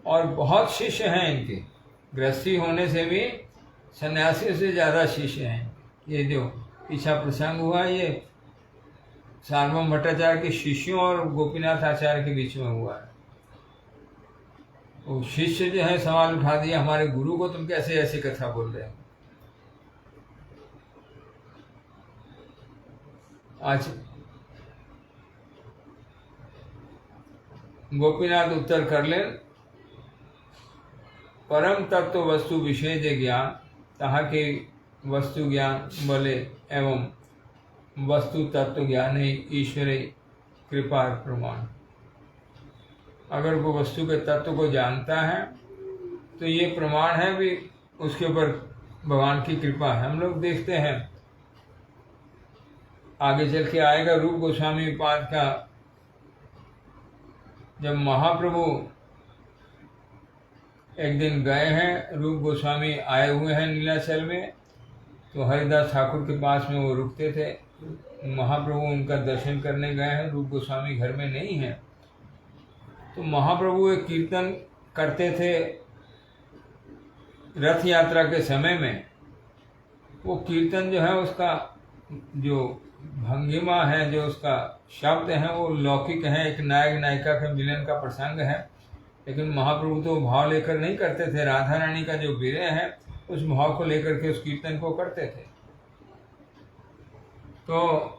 और बहुत शिष्य हैं इनके। गृहस्थी होने से भी सन्यासियों से ज़्यादा शिष्य हैं। ये जो पीछा प्रसंग हुआ, ये सार्वभौम भट्टाचार्य के शिष्यों और गोपीनाथ आचार्य के बीच में हुआ है। वो शिष्य जो है सवाल उठा दिया, हमारे गुरु को तुम कैसे ऐसी कथा बोल रहे हो। आज गोपीनाथ उत्तर कर ले, परम तत्व वस्तु विशेष ज्ञान, तहाँ के वस्तु ज्ञान बले एवं वस्तु तत्व ज्ञान ईश्वरी कृपा प्रमाण। अगर वो वस्तु के तत्व को जानता है तो ये प्रमाण है भी, उसके ऊपर भगवान की कृपा है। हम लोग देखते हैं आगे चल के आएगा रूप गोस्वामी पाद का, जब महाप्रभु एक दिन गए हैं, रूप गोस्वामी आए हुए हैं नीलाचल में, तो हरिदास ठाकुर के पास में वो रुकते थे। महाप्रभु उनका दर्शन करने गए हैं, रूप गोस्वामी घर में नहीं है। तो महाप्रभु एक कीर्तन करते थे रथ यात्रा के समय में। वो कीर्तन जो है, उसका जो भंगिमा है, जो उसका शब्द है, वो लौकिक है। एक नायक नायिका के मिलन का प्रसंग है। लेकिन महाप्रभु तो भाव लेकर नहीं करते थे। राधा रानी का जो विरह है उस भाव को लेकर के उस कीर्तन को करते थे। तो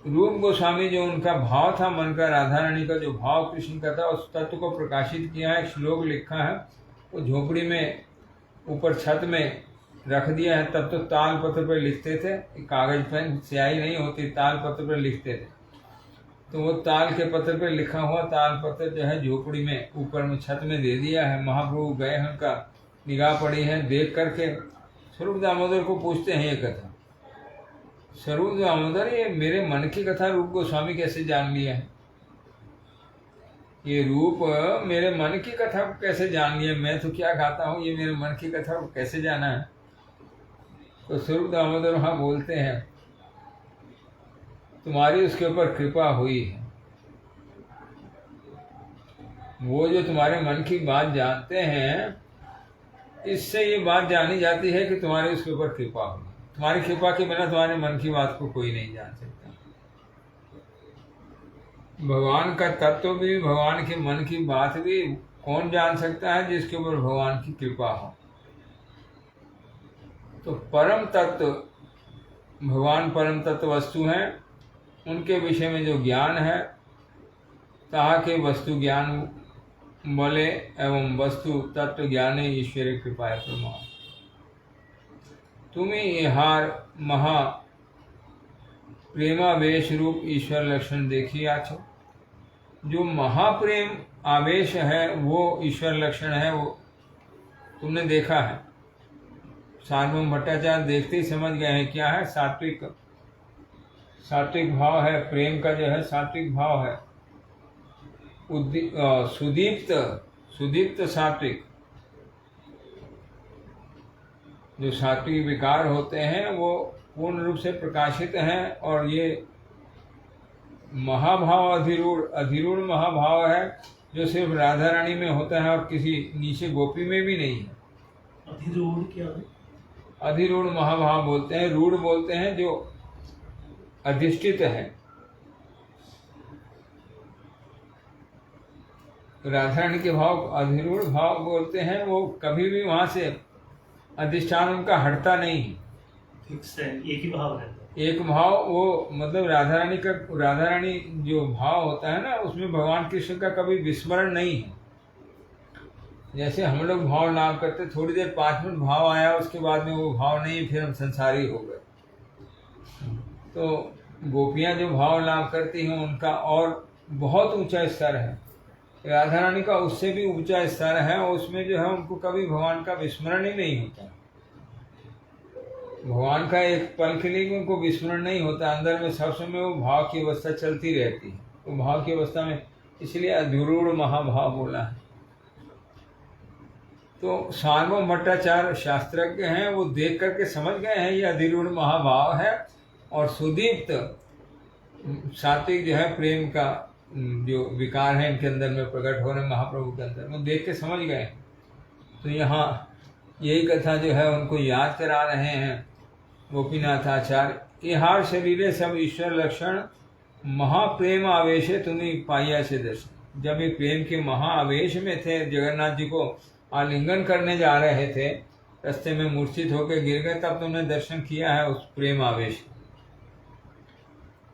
रूप गोस्वामी जो उनका भाव था मन का, राधा रानी का जो भाव कृष्ण का था, उस तत्व को प्रकाशित किया है। एक श्लोक लिखा है, वो झोपड़ी में ऊपर छत में रख दिया है। तब तो ताल पत्र पर लिखते थे, कागज पेन स्याही नहीं होती, ताल पत्र पर लिखते थे। तो वो ताल के पत्र पर लिखा हुआ ताल पत्र जो है झोपड़ी में ऊपर में छत में दे दिया है। महाप्रभु गए हैं, उनका निगाह पड़ी है, देख करके स्वरूप दामोदर को पूछते हैं ये कथा, स्वरूप दामोदर ये मेरे मन की कथा रूप गोस्वामी कैसे जान लिया है? ये रूप मेरे मन की कथा को कैसे जान लिया? मैं तो क्या गाता हूँ, ये मेरे मन की कथा को कैसे जाना है? तो स्वरूप दामोदर वहाँ बोलते हैं, तुम्हारी उसके ऊपर कृपा हुई है। वो जो तुम्हारे मन की बात जानते हैं, इससे ये बात जानी जाती है कि तुम्हारी उसके ऊपर कृपा हुई। तुम्हारी कृपा के बिना तुम्हारे मन की बात को कोई नहीं जान सकता। भगवान का तत्व भी, भगवान के मन की बात भी कौन जान सकता है? जिसके ऊपर भगवान की कृपा हो। तो परम तत्व भगवान परम तत्व वस्तु हैं, उनके विषय में जो ज्ञान है, ताहा के वस्तु ज्ञान बले एवं वस्तु तत्व ज्ञान ईश्वर कृपा है प्रमाण। तुम्हें इहार महा प्रेमावेश रूप ईश्वर लक्षण देखी आछो। जो महाप्रेम आवेश है वो ईश्वर लक्षण है, वो तुमने देखा है। सार्वभौम भट्टाचार्य देखते ही समझ गए हैं क्या है? सात्विक, सात्विक भाव है, प्रेम का जो है सात्विक भाव है। सुदीप्त, सुदीप्त सात्विक, जो सात्विक विकार होते हैं वो पूर्ण रूप से प्रकाशित हैं। और ये महाभाव अधिरूढ़, अधिरूढ़ महाभाव है जो सिर्फ राधा रानी में होता है और किसी नीचे गोपी में भी नहीं है। अधिरूढ़ क्या है? अधिरूढ़ महाभाव बोलते हैं, रूढ़ बोलते हैं जो अधिष्ठित है। राधा रानी के भाव अधिरूढ़ भाव बोलते हैं, वो कभी भी वहां से अधिष्ठान उनका हटता नहीं है, फिक्स है, एक ही भाव रहता है। एक भाव वो मतलब राधा रानी का, राधा रानी जो भाव होता है ना, उसमें भगवान कृष्ण का कभी विस्मरण नहीं है। जैसे हम लोग भाव नाम करते, थोड़ी देर 5 मिनट भाव आया, उसके बाद में वो भाव नहीं, फिर हम संसारी हो गए। तो गोपियां जो भाव नाम करती हैं उनका और बहुत ऊंचा स्तर है। राधा रानी का उससे भी ऊंचा स्तर है, उसमें जो है उनको कभी भगवान का विस्मरण ही नहीं होता। भगवान का एक पल के लिए उनको विस्मरण नहीं होता, अंदर में सब समय वो भाव की अवस्था चलती रहती है। वो भाव की अवस्था में, इसलिए अधिरूढ़ महाभाव बोला है। तो सार्वभौम भट्टाचार्य शास्त्रज्ञ हैं, वो देख करके समझ गए हैं ये अधिरूढ़ महाभाव है। और सुदीप्त सात्विक जो है प्रेम का जो विकार है इनके अंदर में प्रकट हो रहे महाप्रभु के अंदर, वो देख के समझ गए। तो यहाँ यही कथा जो है उनको याद करा रहे हैं गोपीनाथ आचार्य। इहार शरीरे सब ईश्वर लक्षण महाप्रेम आवेशे तुम्हें पाइया से दर्शन। जब ये प्रेम के महाआवेश में थे, जगन्नाथ जी को आलिंगन करने जा रहे थे, रास्ते में मूर्छित होकर गिर गए, तब तुमने दर्शन किया है उस प्रेम आवेश।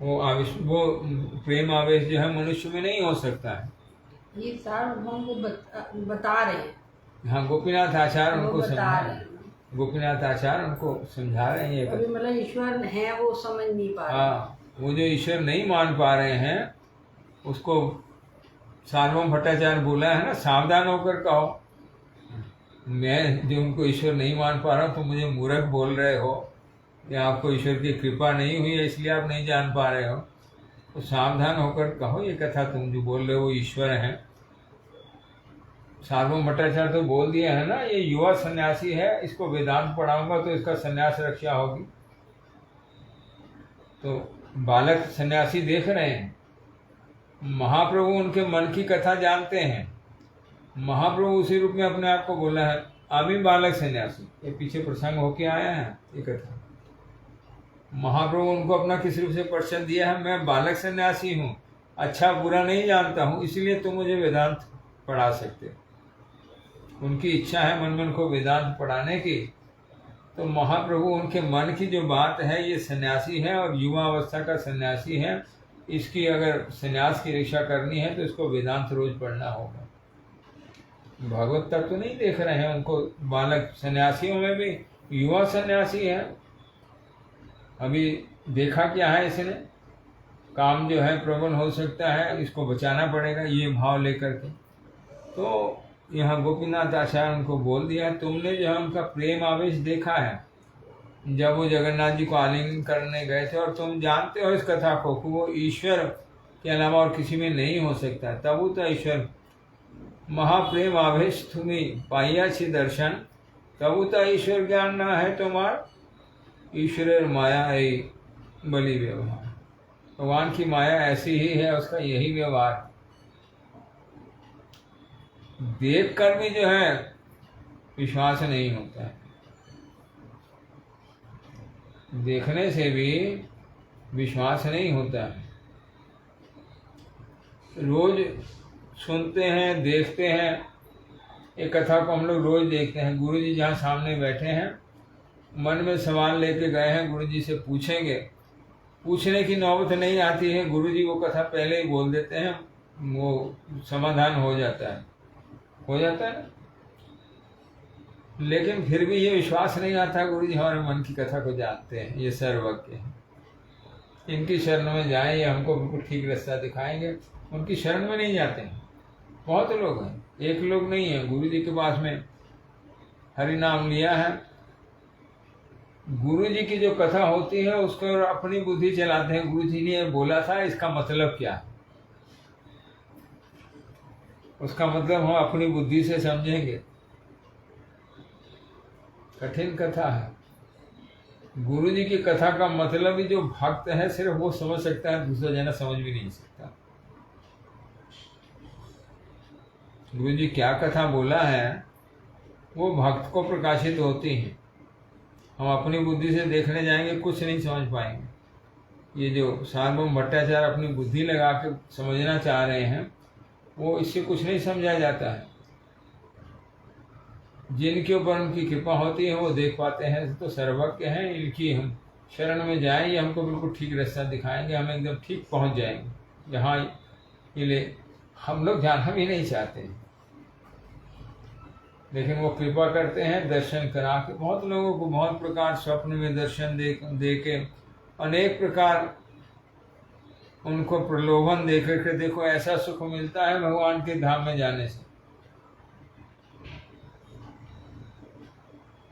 वो आवेश, वो प्रेम आवेश जो है मनुष्य में नहीं हो सकता है। ये सार्वभौम को बता रहे हैं। हाँ, गोपीनाथ आचार्य उनको बता समझा रहे हैं। गोपीनाथ आचार्य उनको समझा रहे हैं ये अभी मतलब ईश्वर है वो समझ नहीं पा रहे। हाँ, वो जो ईश्वर नहीं मान पा रहे हैं उसको सार्वभौम भट्टाचार्य बोला है ना, सावधान होकर कहो। मैं जो उनको ईश्वर नहीं मान पा रहा हूँ तो मुझे मूर्ख बोल रहे हो, या आपको ईश्वर की कृपा नहीं हुई है इसलिए आप नहीं जान पा रहे हो। तो सावधान होकर कहो, ये कथा तुम जो बोल रहे हो ईश्वर है। सार्वभौम भट्टाचार्य तो बोल दिया है ना, ये युवा सन्यासी है, इसको वेदांत पढ़ाऊंगा तो इसका सन्यास रक्षा होगी। तो बालक सन्यासी देख रहे हैं, महाप्रभु उनके मन की कथा जानते हैं। महाप्रभु उसी रूप में अपने आप को बोला है, अभी बालक सन्यासी। ये पीछे प्रसंग होके आया है ये कथा। महाप्रभु उनको अपना किस रूप से परिचय दिया है, मैं बालक सन्यासी हूँ, अच्छा बुरा नहीं जानता हूँ, इसलिए तुम मुझे वेदांत पढ़ा सकते हो। उनकी इच्छा है मन में उनको वेदांत पढ़ाने की। तो महाप्रभु उनके मन की जो बात है, ये सन्यासी है और युवा अवस्था का सन्यासी है, इसकी अगर सन्यास की रक्षा करनी है तो इसको वेदांत रोज पढ़ना होगा। भगवत तत्व तो नहीं देख रहे हैं उनको। बालक सन्यासियों में भी युवा सन्यासी है। अभी देखा क्या है इसने, काम जो है प्रबल हो सकता है, इसको बचाना पड़ेगा, ये भाव लेकर के। तो यहाँ गोपीनाथ आचार्य उनको बोल दिया, तुमने जो है उनका प्रेम आवेश देखा है जब वो जगन्नाथ जी को आलिंगन करने गए थे, और तुम जानते हो इस कथा को कि वो ईश्वर के अलावा और किसी में नहीं हो सकता। तबु तो ईश्वर महाप्रेम आवेश तुम्हें पाइया छी दर्शन, तबु तो ईश्वर ज्ञान ना है तुम्हार, ईश्वर माया है बलि व्यवहार। भगवान की माया ऐसी ही है, उसका यही व्यवहार। देख कर भी जो है विश्वास नहीं होता है, देखने से भी विश्वास नहीं होता है। रोज सुनते हैं, देखते हैं, एक कथा को हम लोग रोज देखते हैं। गुरु जी जहाँ सामने बैठे हैं, मन में सवाल लेके गए हैं, गुरु जी से पूछेंगे, पूछने की नौबत नहीं आती है, गुरु जी वो कथा पहले ही बोल देते हैं, वो समाधान हो जाता है ना। लेकिन फिर भी ये विश्वास नहीं आता, गुरु जी हमारे मन की कथा को जानते हैं, ये सर्वज्ञ हैं, इनकी शरण में जाएं, ये हमको बिल्कुल ठीक रास्ता दिखाएंगे। उनकी शरण में नहीं जाते हैं। बहुत लोग हैं, एक लोग नहीं है। गुरु जी के पास में हरि नाम लिया है, गुरु जी की जो कथा होती है उसको अपनी बुद्धि चलाते हैं। गुरु जी ने बोला था, इसका मतलब क्या है, उसका मतलब हम अपनी बुद्धि से समझेंगे। कठिन कथा है। गुरु जी की कथा का मतलब ही जो भक्त है सिर्फ वो समझ सकता है, दूसरा जना समझ भी नहीं सकता। गुरु जी क्या कथा बोला है वो भक्त को प्रकाशित होती है। हम अपनी बुद्धि से देखने जाएंगे, कुछ नहीं समझ पाएंगे। ये जो सार्वभौम भट्टाचार्य अपनी बुद्धि लगा के समझना चाह रहे हैं, वो इससे कुछ नहीं समझा जाता है। जिनके ऊपर उनकी कृपा होती है वो देख पाते हैं, तो सर्वज्ञ हैं। इनकी हम शरण में जाएं, ये हमको बिल्कुल ठीक रास्ता दिखाएंगे, हम एकदम ठीक पहुंच जाएंगे जहाँ ये हम लोग जाना भी नहीं चाहते, लेकिन वो कृपा करते हैं दर्शन करा के। बहुत लोगों को बहुत प्रकार स्वप्न में दर्शन दे के अनेक प्रकार उनको प्रलोभन दे करके, देखो ऐसा सुख मिलता है भगवान के धाम में जाने से।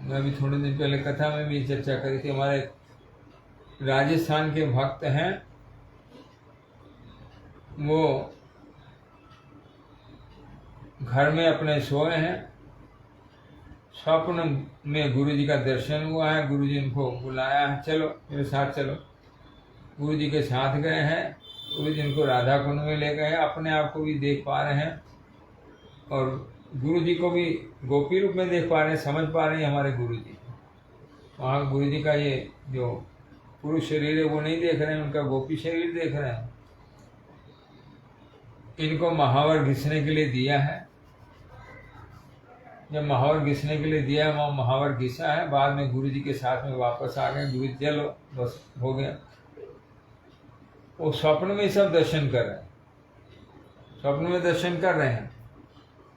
मैं अभी थोड़े दिन पहले कथा में भी चर्चा करी थी। हमारे राजस्थान के भक्त हैं, वो घर में अपने सोए हैं, स्वप्न में गुरु जी का दर्शन हुआ है। गुरु जी उनको बुलाया है, चलो मेरे साथ चलो। गुरु जी के साथ गए हैं, गुरु जी उनको राधा कुंड में ले गए, अपने आप को भी देख पा रहे हैं और गुरु जी को भी गोपी रूप में देख पा रहे हैं, समझ पा रहे हैं हमारे गुरु जी। वहाँ गुरु जी का ये जो पुरुष शरीर है वो नहीं देख रहे हैं, उनका गोपी शरीर देख रहे हैं। इनको महावर घिसने के लिए दिया है। जब महावर घिसने के लिए दिया है, वहाँ महावर घिसा है। बाद में गुरु जी के साथ में वापस आ गए। गुरु जी चलो बस हो गया। वो स्वप्न में सब दर्शन कर रहे हैं, स्वप्न में दर्शन कर रहे हैं।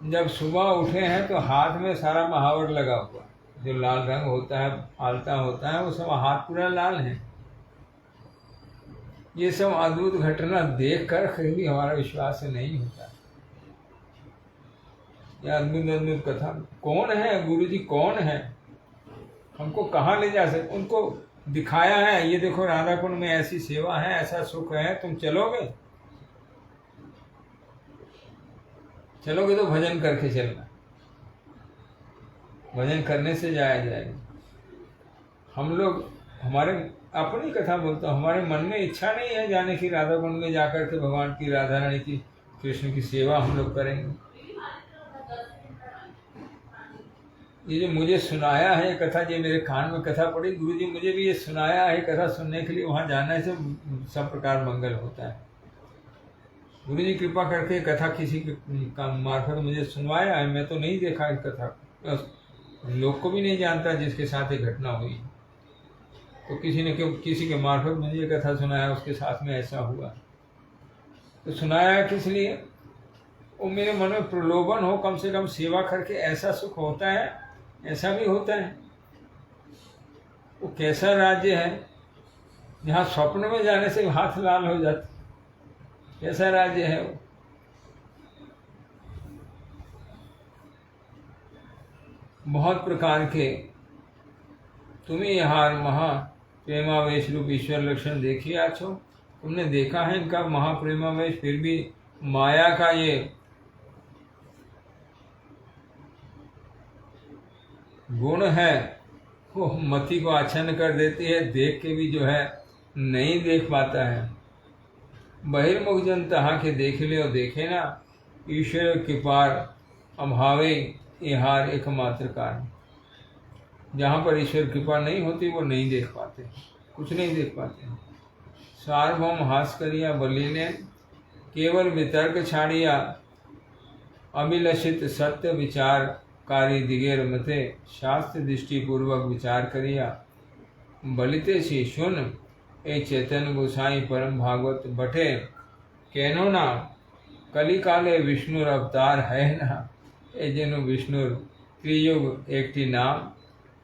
जब सुबह उठे हैं तो हाथ में सारा महावर लगा हुआ, जो लाल रंग होता है, आलता होता है, वो सब हाथ पूरा लाल है। ये सब अद्भुत घटना देखकर कहीं भी हमारा विश्वास नहीं होता। यह अद्भुत अद्भुत कथा। कौन है गुरु जी, कौन है, हमको कहाँ ले जा सकते? उनको दिखाया है, ये देखो राधा कुंड में ऐसी सेवा है, ऐसा सुख है, तुम चलोगे? चलोगे तो भजन करके चलना, भजन करने से जाया जाएगा। हम लोग हमारे अपनी कथा बोलता हूँ, हमारे मन में इच्छा नहीं है जाने की राधा कुंड में जाकर के भगवान की, राधा रानी की, कृष्ण की सेवा हम लोग करेंगे। ये जो मुझे सुनाया है ये कथा, जो मेरे कान में कथा पड़ी, गुरु जी मुझे भी ये सुनाया है कथा सुनने के लिए, वहाँ जाने से सब प्रकार मंगल होता है। गुरु जी कृपा करके कथा किसी के का मार्फत मुझे सुनवाया है, मैं तो नहीं देखा इस कथा, लोग को भी नहीं जानता जिसके साथ ये घटना हुई। तो किसी के मार्फत मुझे ये कथा सुनाया, उसके साथ में ऐसा हुआ। तो सुनाया किस लिए? वो मेरे मन में प्रलोभन हो, कम से कम सेवा करके ऐसा सुख होता है, ऐसा भी होता है। वो कैसा राज्य है जहाँ स्वप्न में जाने से हाथ लाल हो जाते, कैसा राज्य है वो? बहुत प्रकार के तुम्हें यहाँ महा प्रेमावेश रूप ईश्वर लक्षण देखिए आछो, तुमने देखा है इनका महाप्रेमावेश, फिर भी माया का ये गुण है वो मति को आच्छन्न कर देती है, देख के भी जो है नहीं देख पाता है। बहिर्मुख जन तहा के देख ले और देखे ना, ईश्वर के पार अभावे यहार एकमात्र कारण। जहाँ पर ईश्वर कृपा नहीं होती वो नहीं देख पाते, कुछ नहीं देख पाते। सार्वभौम हास करिया बलिने, केवल वितर्क छाड़िया, अभिलषित सत्य विचार कारी दिगेर मते, शास्त्र दृष्टि पूर्वक विचार करिया। बलिते सी सुन ए चेतन गोसाई परम भागवत बटे, कहनो ना कली काले विष्णुर अवतार है ना, ए जनु विष्णुर त्रियुग एकटी नाम।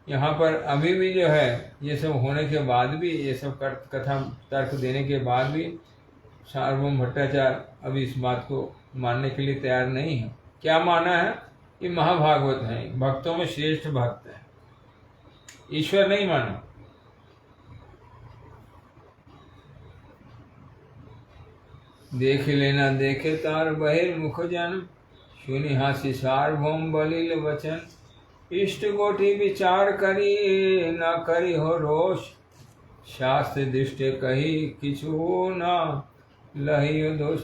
यहाँ पर अभी भी जो है ये सब होने के बाद भी, ये सब कथा तर्क देने के बाद भी सार्वभौम भट्टाचार्य अभी इस बात को मानने के लिए तैयार नहीं है। क्या माना है? ये महाभागवत है, भक्तों में श्रेष्ठ भक्त है, ईश्वर नहीं माना। देख लेना देखे तार बहिर्मुख जन, सुनि हासी सार्वभौम बलिल वचन। इष्ट गोटी विचार करी न करी हो रोष, शास्त्र दृष्टि कही किछु न लही हो दोष।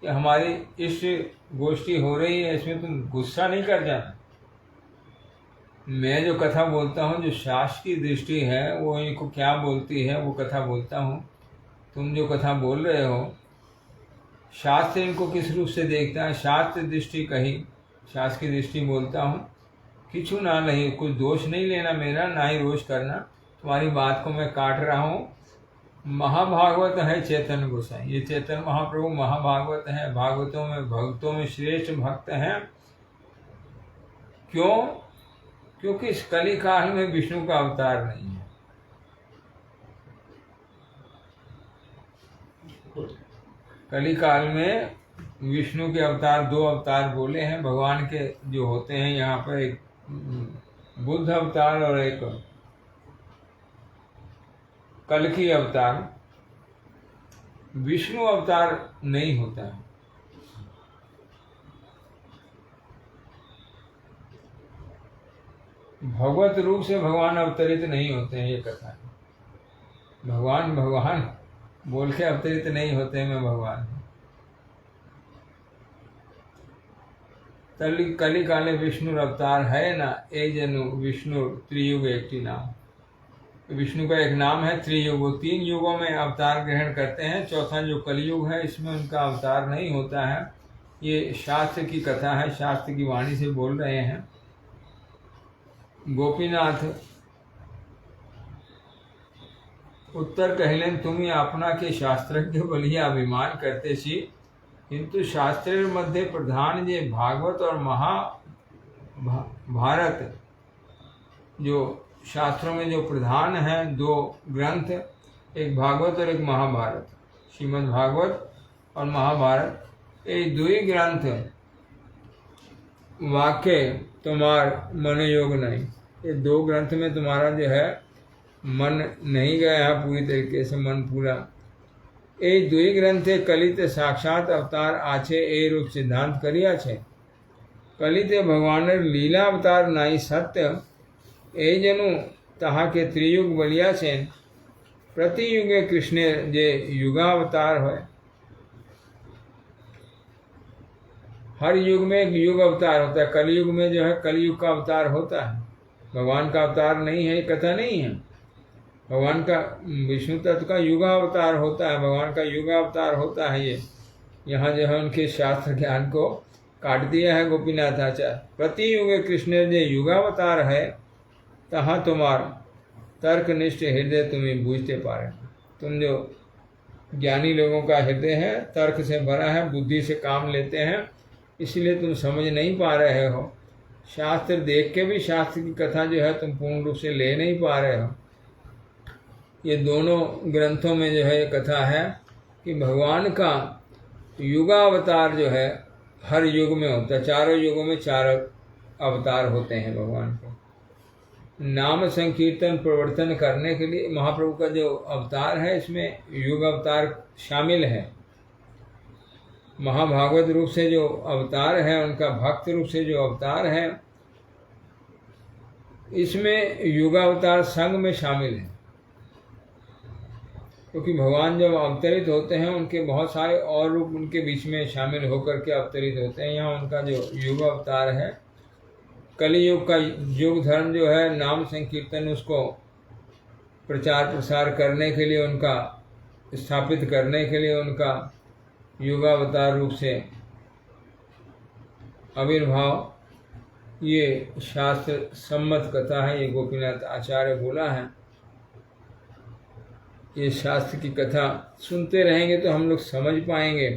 ये हमारी इष्ट गोष्ठी हो रही है, इसमें तुम गुस्सा नहीं कर जाना। मैं जो कथा बोलता हूँ, जो शास्त्र की दृष्टि है वो इनको क्या बोलती है वो कथा बोलता हूँ। तुम जो कथा बोल रहे हो, शास्त्र इनको किस रूप से देखता है, शास्त्र दृष्टि कही, शास्त्र की दृष्टि बोलता हूँ। किछु ना नहीं, कुछ दोष नहीं लेना मेरा, ना ही रोष करना, तुम्हारी बात को मैं काट रहा हूँ। महाभागवत है चेतन गोसाई, ये चेतन महाप्रभु महाभागवत है, भागवतों में भक्तों में श्रेष्ठ भक्त हैं। क्यों? क्योंकि इस कली काल में विष्णु का अवतार नहीं है। कली काल में विष्णु के अवतार, दो अवतार बोले हैं भगवान के जो होते हैं यहाँ पर, एक बुद्ध अवतार और एक कल्कि अवतार। विष्णु अवतार नहीं होता है। भगवत रूप से भगवान अवतरित नहीं होते हैं, ये कथा है। भगवान भगवान बोल के अवतरित नहीं होते, मैं भगवान हूँ। कली काले विष्णु अवतार है ना, ए जनु विष्णु त्रियुग एकटी नाम। विष्णु का एक नाम है त्रियुग, वो 3 युगों में अवतार ग्रहण करते हैं। चौथा जो कलयुग है इसमें उनका अवतार नहीं होता है। ये शास्त्र की कथा है, शास्त्र की वाणी से बोल रहे हैं। गोपीनाथ उत्तर कहलेन, तुम्हें अपना के शास्त्रज्ञ बलिया अभिमान करते सी, किंतु शास्त्रेर मध्य प्रधान ये भागवत और महाभारत, जो शास्त्रों में जो प्रधान है 2 ग्रंथ, एक भागवत और एक महाभारत, श्रीमद् भागवत और महाभारत, ये 2 ही ग्रंथ वाक्य तुम्हार मन योग नहीं। ये 2 ग्रंथ में तुम्हारा जो है मन नहीं गया है पूरी तरीके से, मन पूरा। ए 2 ग्रंथे कलित साक्षात अवतार आछे, ए रूप सिद्धांत करिया छे। कलिते भगवानेर लीला अवतार नाई सत्य, ए जनु तहा के त्रियुग बलिया छे। प्रति युगे कृष्ण जे युगावतार है, हर युग में एक युग अवतार होता है। कलयुग में जो है कलयुग का अवतार होता है, भगवान का अवतार नहीं है, कथा नहीं है। भगवान का विष्णु तत्व का युगावतार होता है, भगवान का युगावतार होता है ये। यहाँ जो है उनके शास्त्र ज्ञान को काट दिया है गोपीनाथ आचार्य। प्रति युगे कृष्ण जे युगावतार है, तहाँ तुम्हार तर्कनिष्ठ हृदय तुम्हें बूझते पारे। तुम जो ज्ञानी लोगों का हृदय है, तर्क से भरा है, बुद्धि से काम लेते हैं, इसलिए तुम समझ नहीं पा रहे हो। शास्त्र देख के भी शास्त्र की कथा जो है तुम पूर्ण रूप से ले नहीं पा रहे हो। ये दोनों ग्रंथों में जो है ये कथा है कि भगवान का युगावतार जो है हर युग में होता है। चारों युगों में 4 अवतार होते हैं भगवान के। नाम संकीर्तन प्रवर्तन करने के लिए महाप्रभु का जो अवतार है, इसमें युग अवतार शामिल है। महाभागवत रूप से जो अवतार है, उनका भक्त रूप से जो अवतार है, इसमें युगावतार संग में शामिल है। क्योंकि भगवान जब अवतरित होते हैं, उनके बहुत सारे और रूप उनके बीच में शामिल होकर के अवतरित होते हैं। यहाँ उनका जो युग अवतार है, कलियुग का युग धर्म जो है नाम संकीर्तन, उसको प्रचार प्रसार करने के लिए, उनका स्थापित करने के लिए उनका युगावतार रूप से आविर्भाव, ये शास्त्र सम्मत कथा है। ये गोपीनाथ आचार्य बोला है। ये शास्त्र की कथा सुनते रहेंगे तो हम लोग समझ पाएंगे।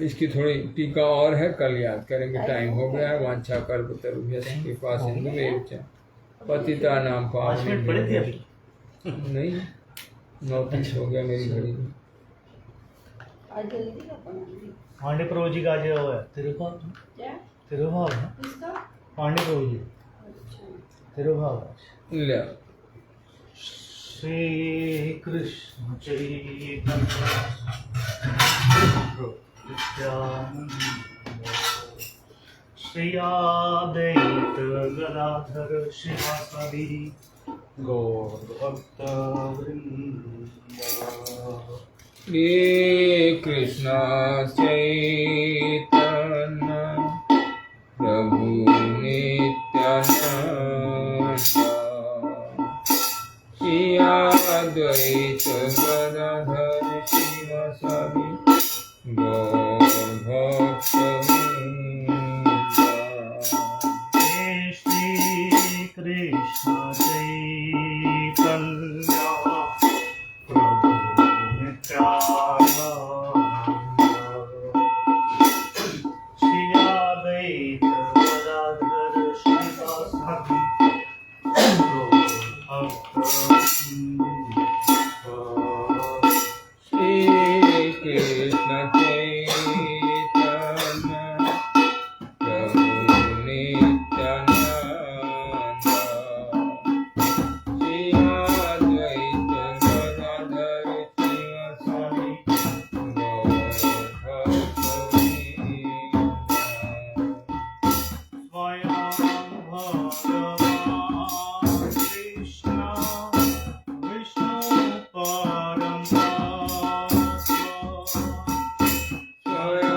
इसकी थोड़ी टीका और है, कल याद करेंगे। टाइम हो गया है। वांछा कल्पतरुभ्यश्च कृपा सिंधुभ्यो च पतितानां 5 मिनट पड़े थे अभी। नहीं, 9:30 हो गया मेरी घड़ी में। आज जल्दी का बनाएंगे। पांडे प्रभु जी का जो है तिरुभाव, क्या तिरुभाव है इसका? पांडे प्रभु जी अच्छा। तिरुभाव है। ले श्री कृष्ण चैतन्य श्री अद्वैत गदाधर श्रीवासादि गौर भक्त वृंद। श्री कृष्ण चैतन्य प्रभु नित्यानंद, श्री अद्वैत गदाधर श्रीवासादि गौर भक्त वृंद। श्री कृष्ण चैतन्य प्रभु नित्यानंद, श्री अद्वैत गदाधर श्रीवासादि गौर भक्त वृंद। श्री कृष्ण चैतन्य प्रभु नित्यानंद, श्री अद्वैत गदाधर श्रीवासादि गौर भक्त वृंद। स्वयं भगवान कृष्ण विष्णु परम तत्व, स्वयं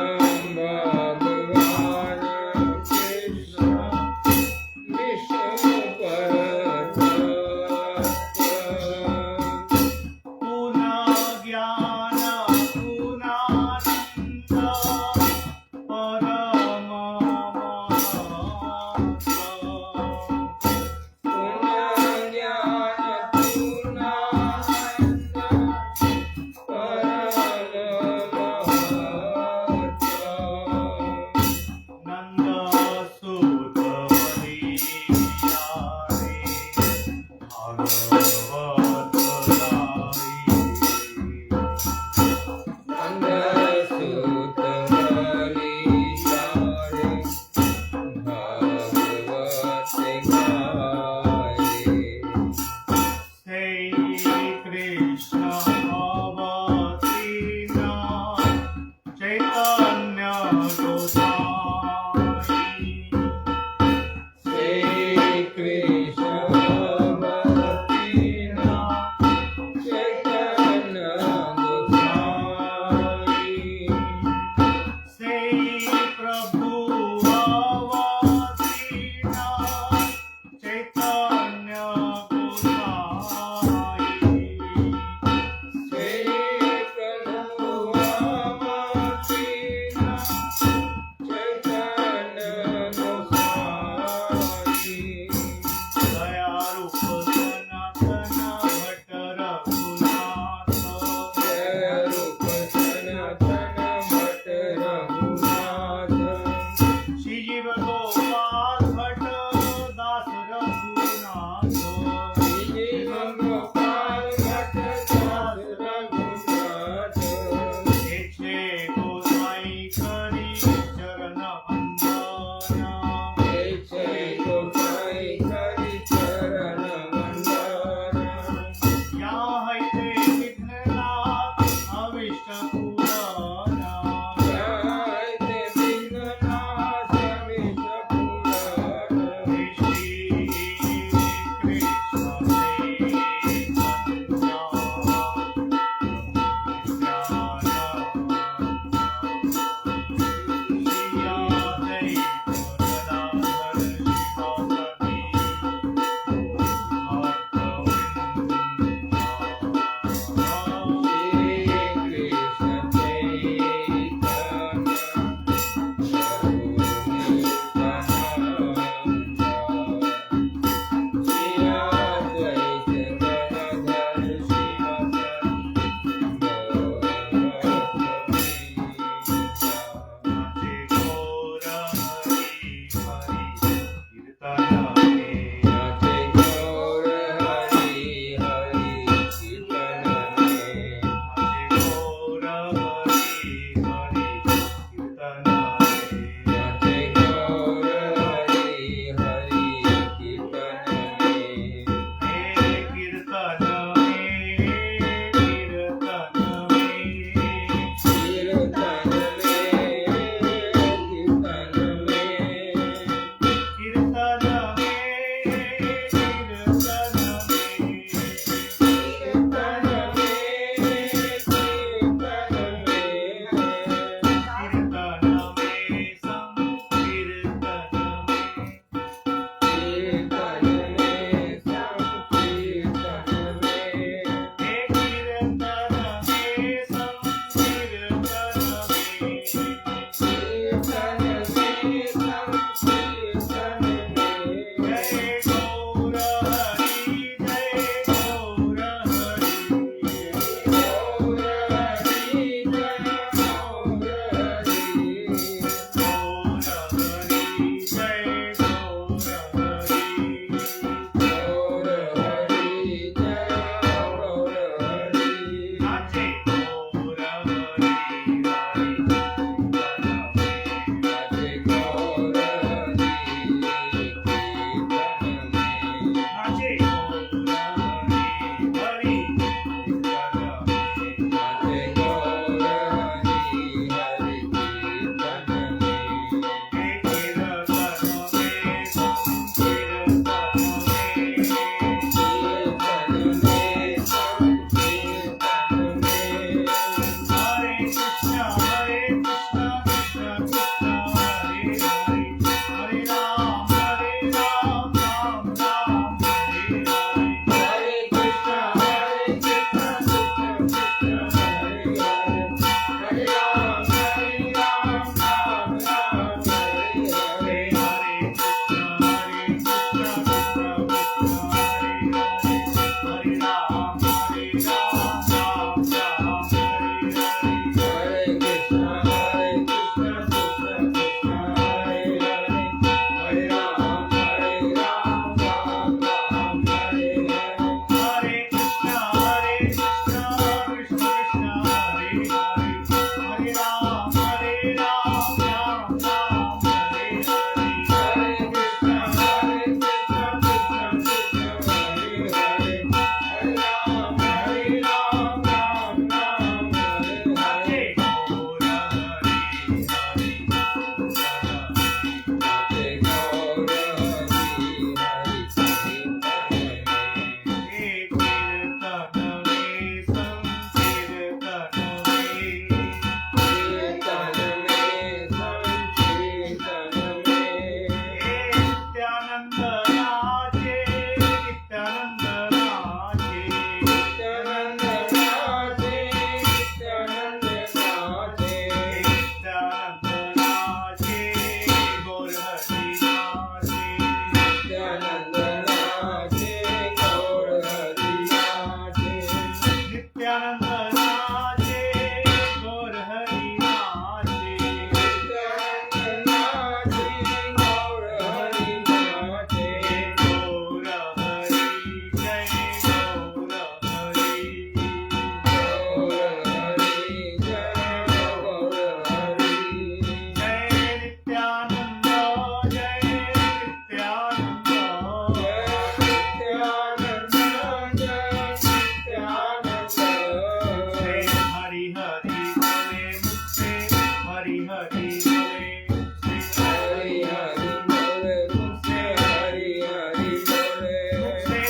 हरि हरि बोले हरि हरि बोले मुझसे हरि हरि बोले मुझसे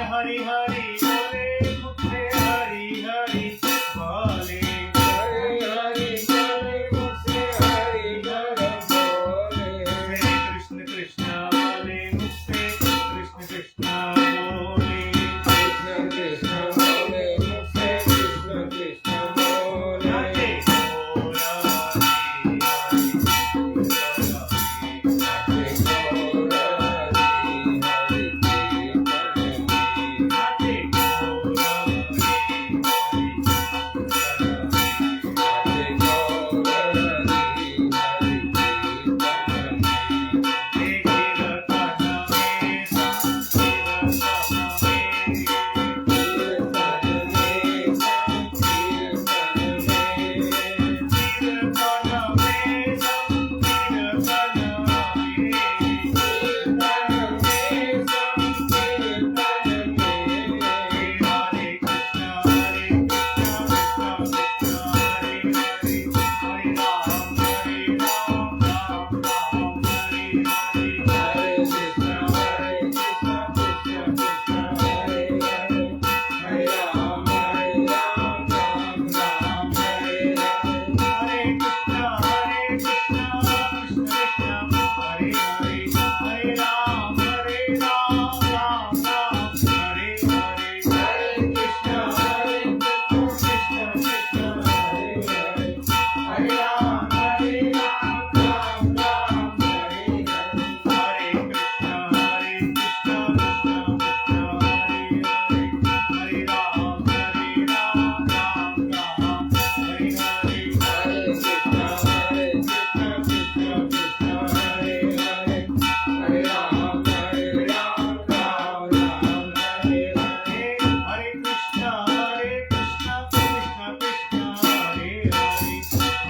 हरि हरि बोले मुझसे हरि हरि बोले हरि हरि बोले मुझसे हरि हरि बोले मुझसे कृष्ण कृष्ण बोले मुझसे कृष्ण कृष्ण बोले कृष्ण कृष्ण बोले मुझसे कृष्ण कृष्ण बोले नाचे गोरा हरि नाचे गौरा हरि हरि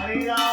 Hare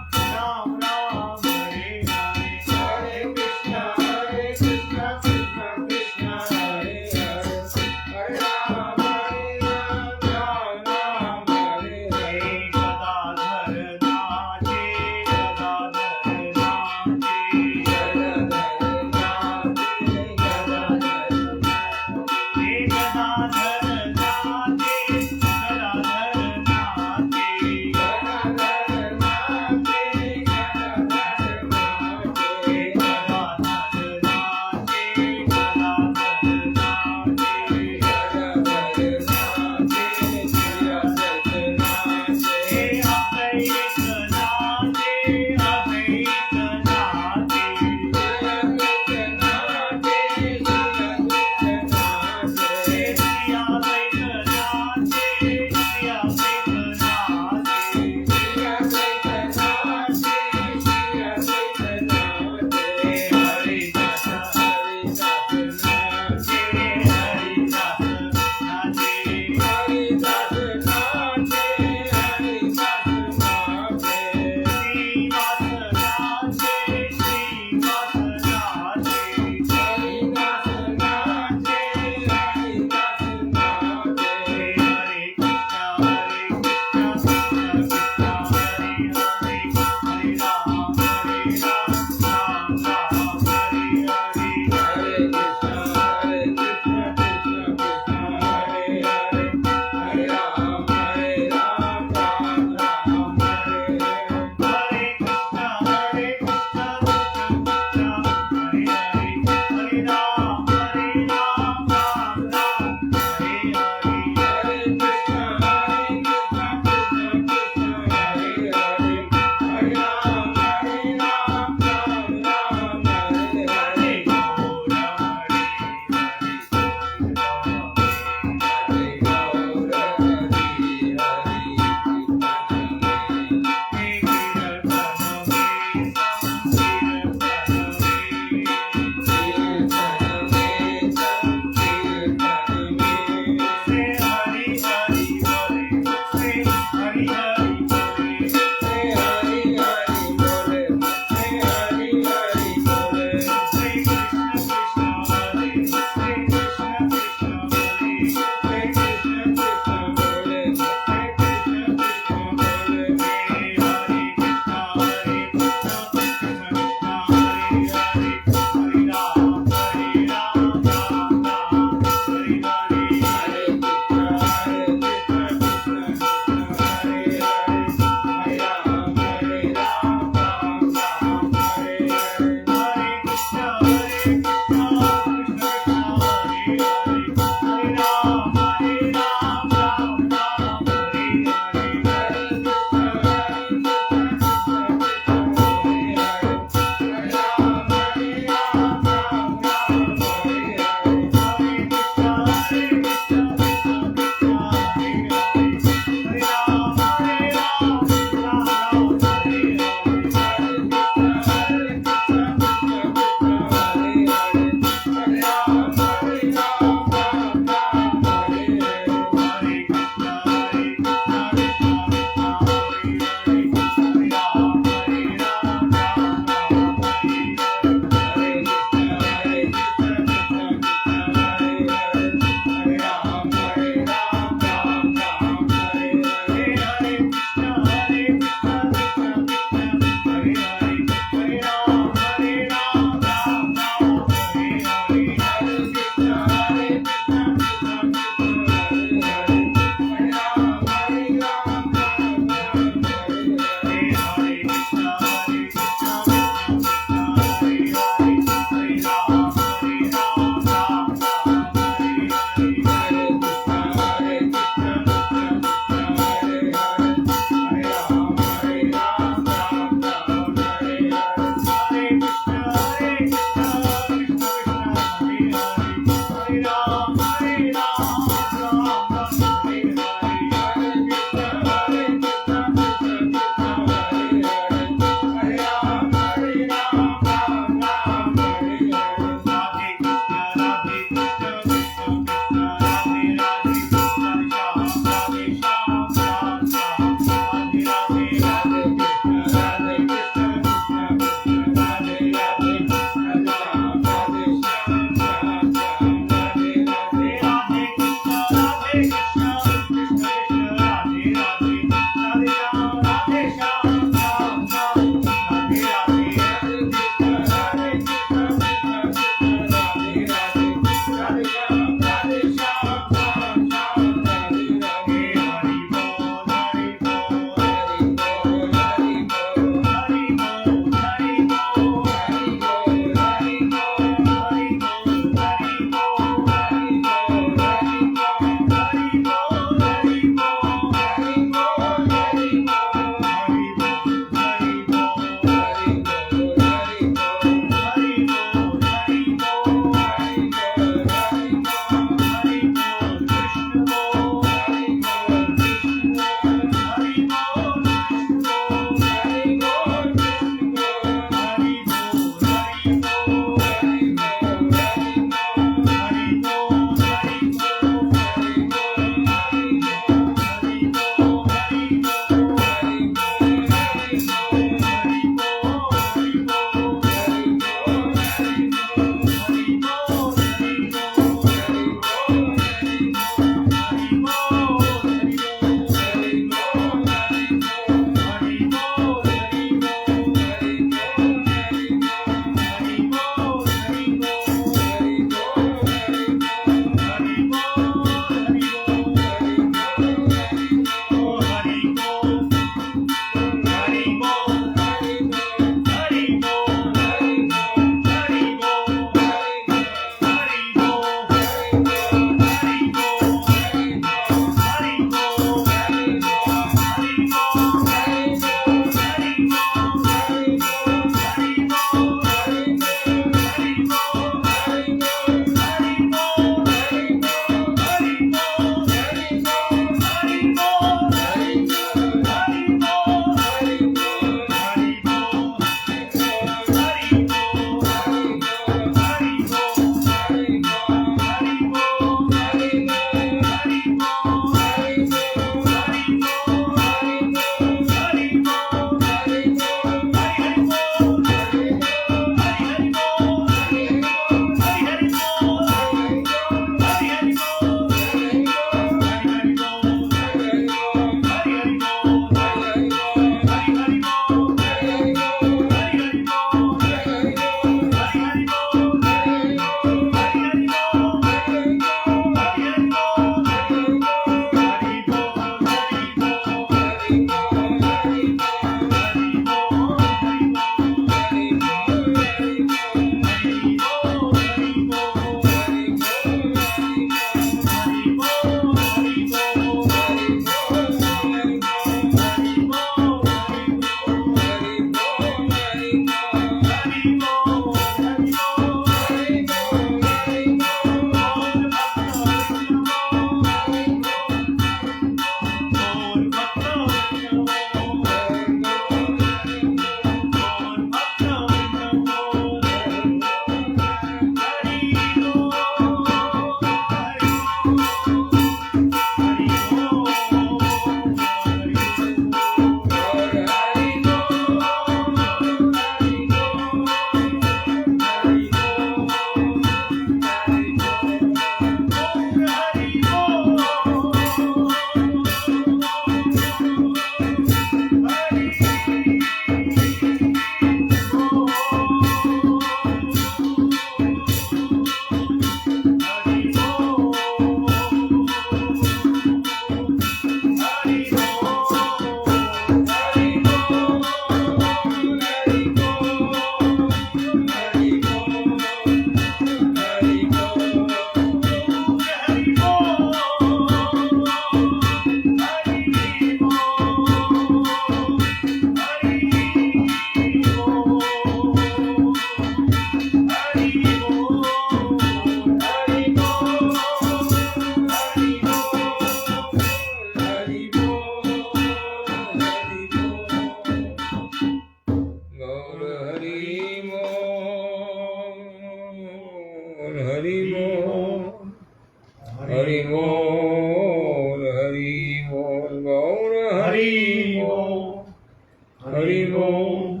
हरि ओम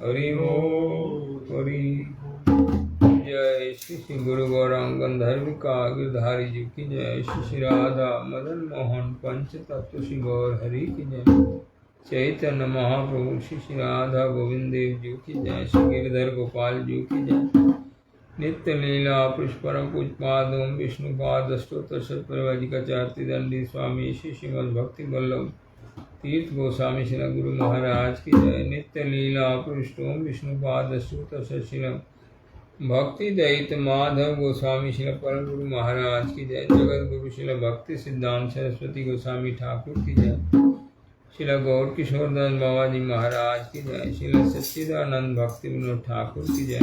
हरि ओम हरि। जय श्री श्री गुरु गौरांग गंधर्व का गिरधारी जी की जय। श्री श्री राधा मदन मोहन पंच तत्व श्री गौर हरि की जय। चैतन्य महाप्रभु श्री श्री राधा गोविंद देव जी की जय। श्री गिरधर गोपाल जी की जय। नित्य लीला पुष्परम पुष्पाद ओम विष्णुपाद अष्टोत्तर शतपरिवाजिकाचार्य दंडी स्वामी श्री श्रीमद भक्ति वल्लभ तीर्थ गोस्वामी श्री गुरु महाराज की जय। नित्य लीला पुष्पोम विष्णुपाद अष्टोत्तर श्रील भक्ति दयित माधव गोस्वामी श्री परम गुरु महाराज की जय। जगत गुरु श्री भक्ति सिद्धांत सरस्वती गोस्वामी ठाकुर की जय। श्री गौर किशोर दास बाबा जी महाराज की जय। श्री सच्चिदानंद भक्ति विनोद ठाकुर की जय।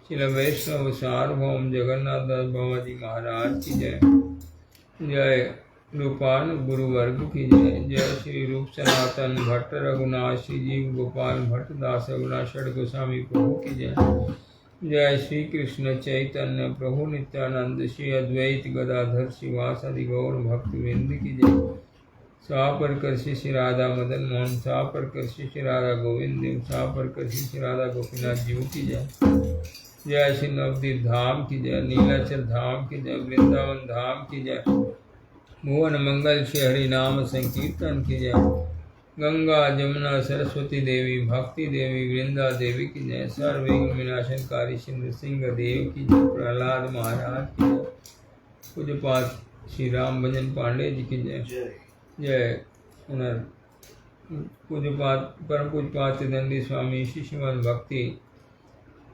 श्री वैष्णव सार्वभौम जगन्नाथ दास बाबा जी महाराज की जय। जय रूपान गुरु वर्ग की जय। जय श्री रूप सनातन भट्ट रघुनाथ श्री जीव गोपाल भट्ट दास रघुनाथ षड गोस्वामी प्रभु की जय। जय श्री कृष्ण चैतन्य प्रभु नित्यानंद श्री अद्वैत गदाधर श्रीवासादि गौर भक्त वृंद की जय। सापर श्री राधा मदन मोहन सापर श्री राधा गोविंद देव सापर श्री राधा गोपीनाथ जीव की जय। जय श्री नवदीप धाम की जय। नीलाचल धाम की जय। वृंदावन धाम की जय। भुवन मंगल श्री हरि नाम संकीर्तन की जय। गंगा जमुना सरस्वती देवी भक्ति देवी वृंदा देवी की जय। सर्वविघ्न विनाशनकारी श्री नृसिंह देव की जय। प्रहलाद महाराज की जय। पूज्यपाद श्री राम भजन पांडे जी की जय। जय पूज्यपाद परम पूज्यपाद दंडी स्वामी श्री श्रीमद भक्ति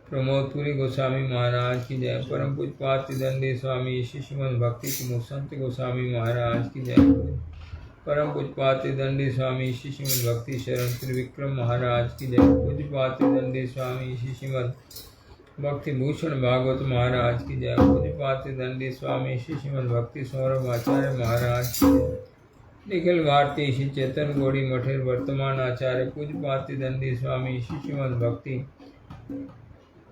प्रमोदपुरी गोस्वामी महाराज की जय। परम पूज्यपाद दंडी स्वामी श्री श्रीमद भक्ति कुमुद संत गोस्वामी महाराज की जय। परम पूज्यपाद दंडी स्वामी श्री श्रीमद भक्ति शरण त्रिविक्रम महाराज की जय। पूज्यपाद दंडी स्वामी श्री श्रीमद भक्ति भूषण भागवत महाराज की जय। पूज्यपाद दंडी स्वामी श्री श्रीमद भक्ति सौरभ आचार्य महाराज की जय। निखिल भारती श्री चेतन गौड़ी मठेर वर्तमान आचार्य पूज्यपाद दंडी स्वामी श्री श्रीमद भक्ति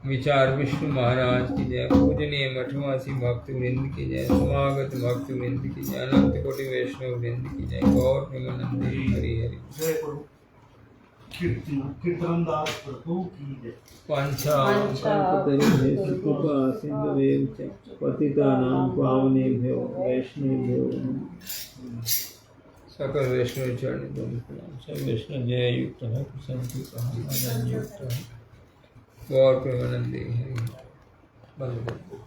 विचार विष्णु महाराज की जय। पूजनीय मठवासी भक्त वृंद की जय। समागत भक्त वृंद की जय। अनंत कोटि वैष्णव वृंद की जय। गौर प्रेमानंद हरि हरि। जय प्रभु कीर्तनदास प्रभु की जय। कृपा सिंधुदेव च पतितानां पावनेभ्यो वैष्णवेभ्यो सकल वैष्णव चरण प्रणाम। सब वैष्णव जय युक्त है प्रसन्न कहा युक्त है। गौर प्रेमानंद हरि बंद कर।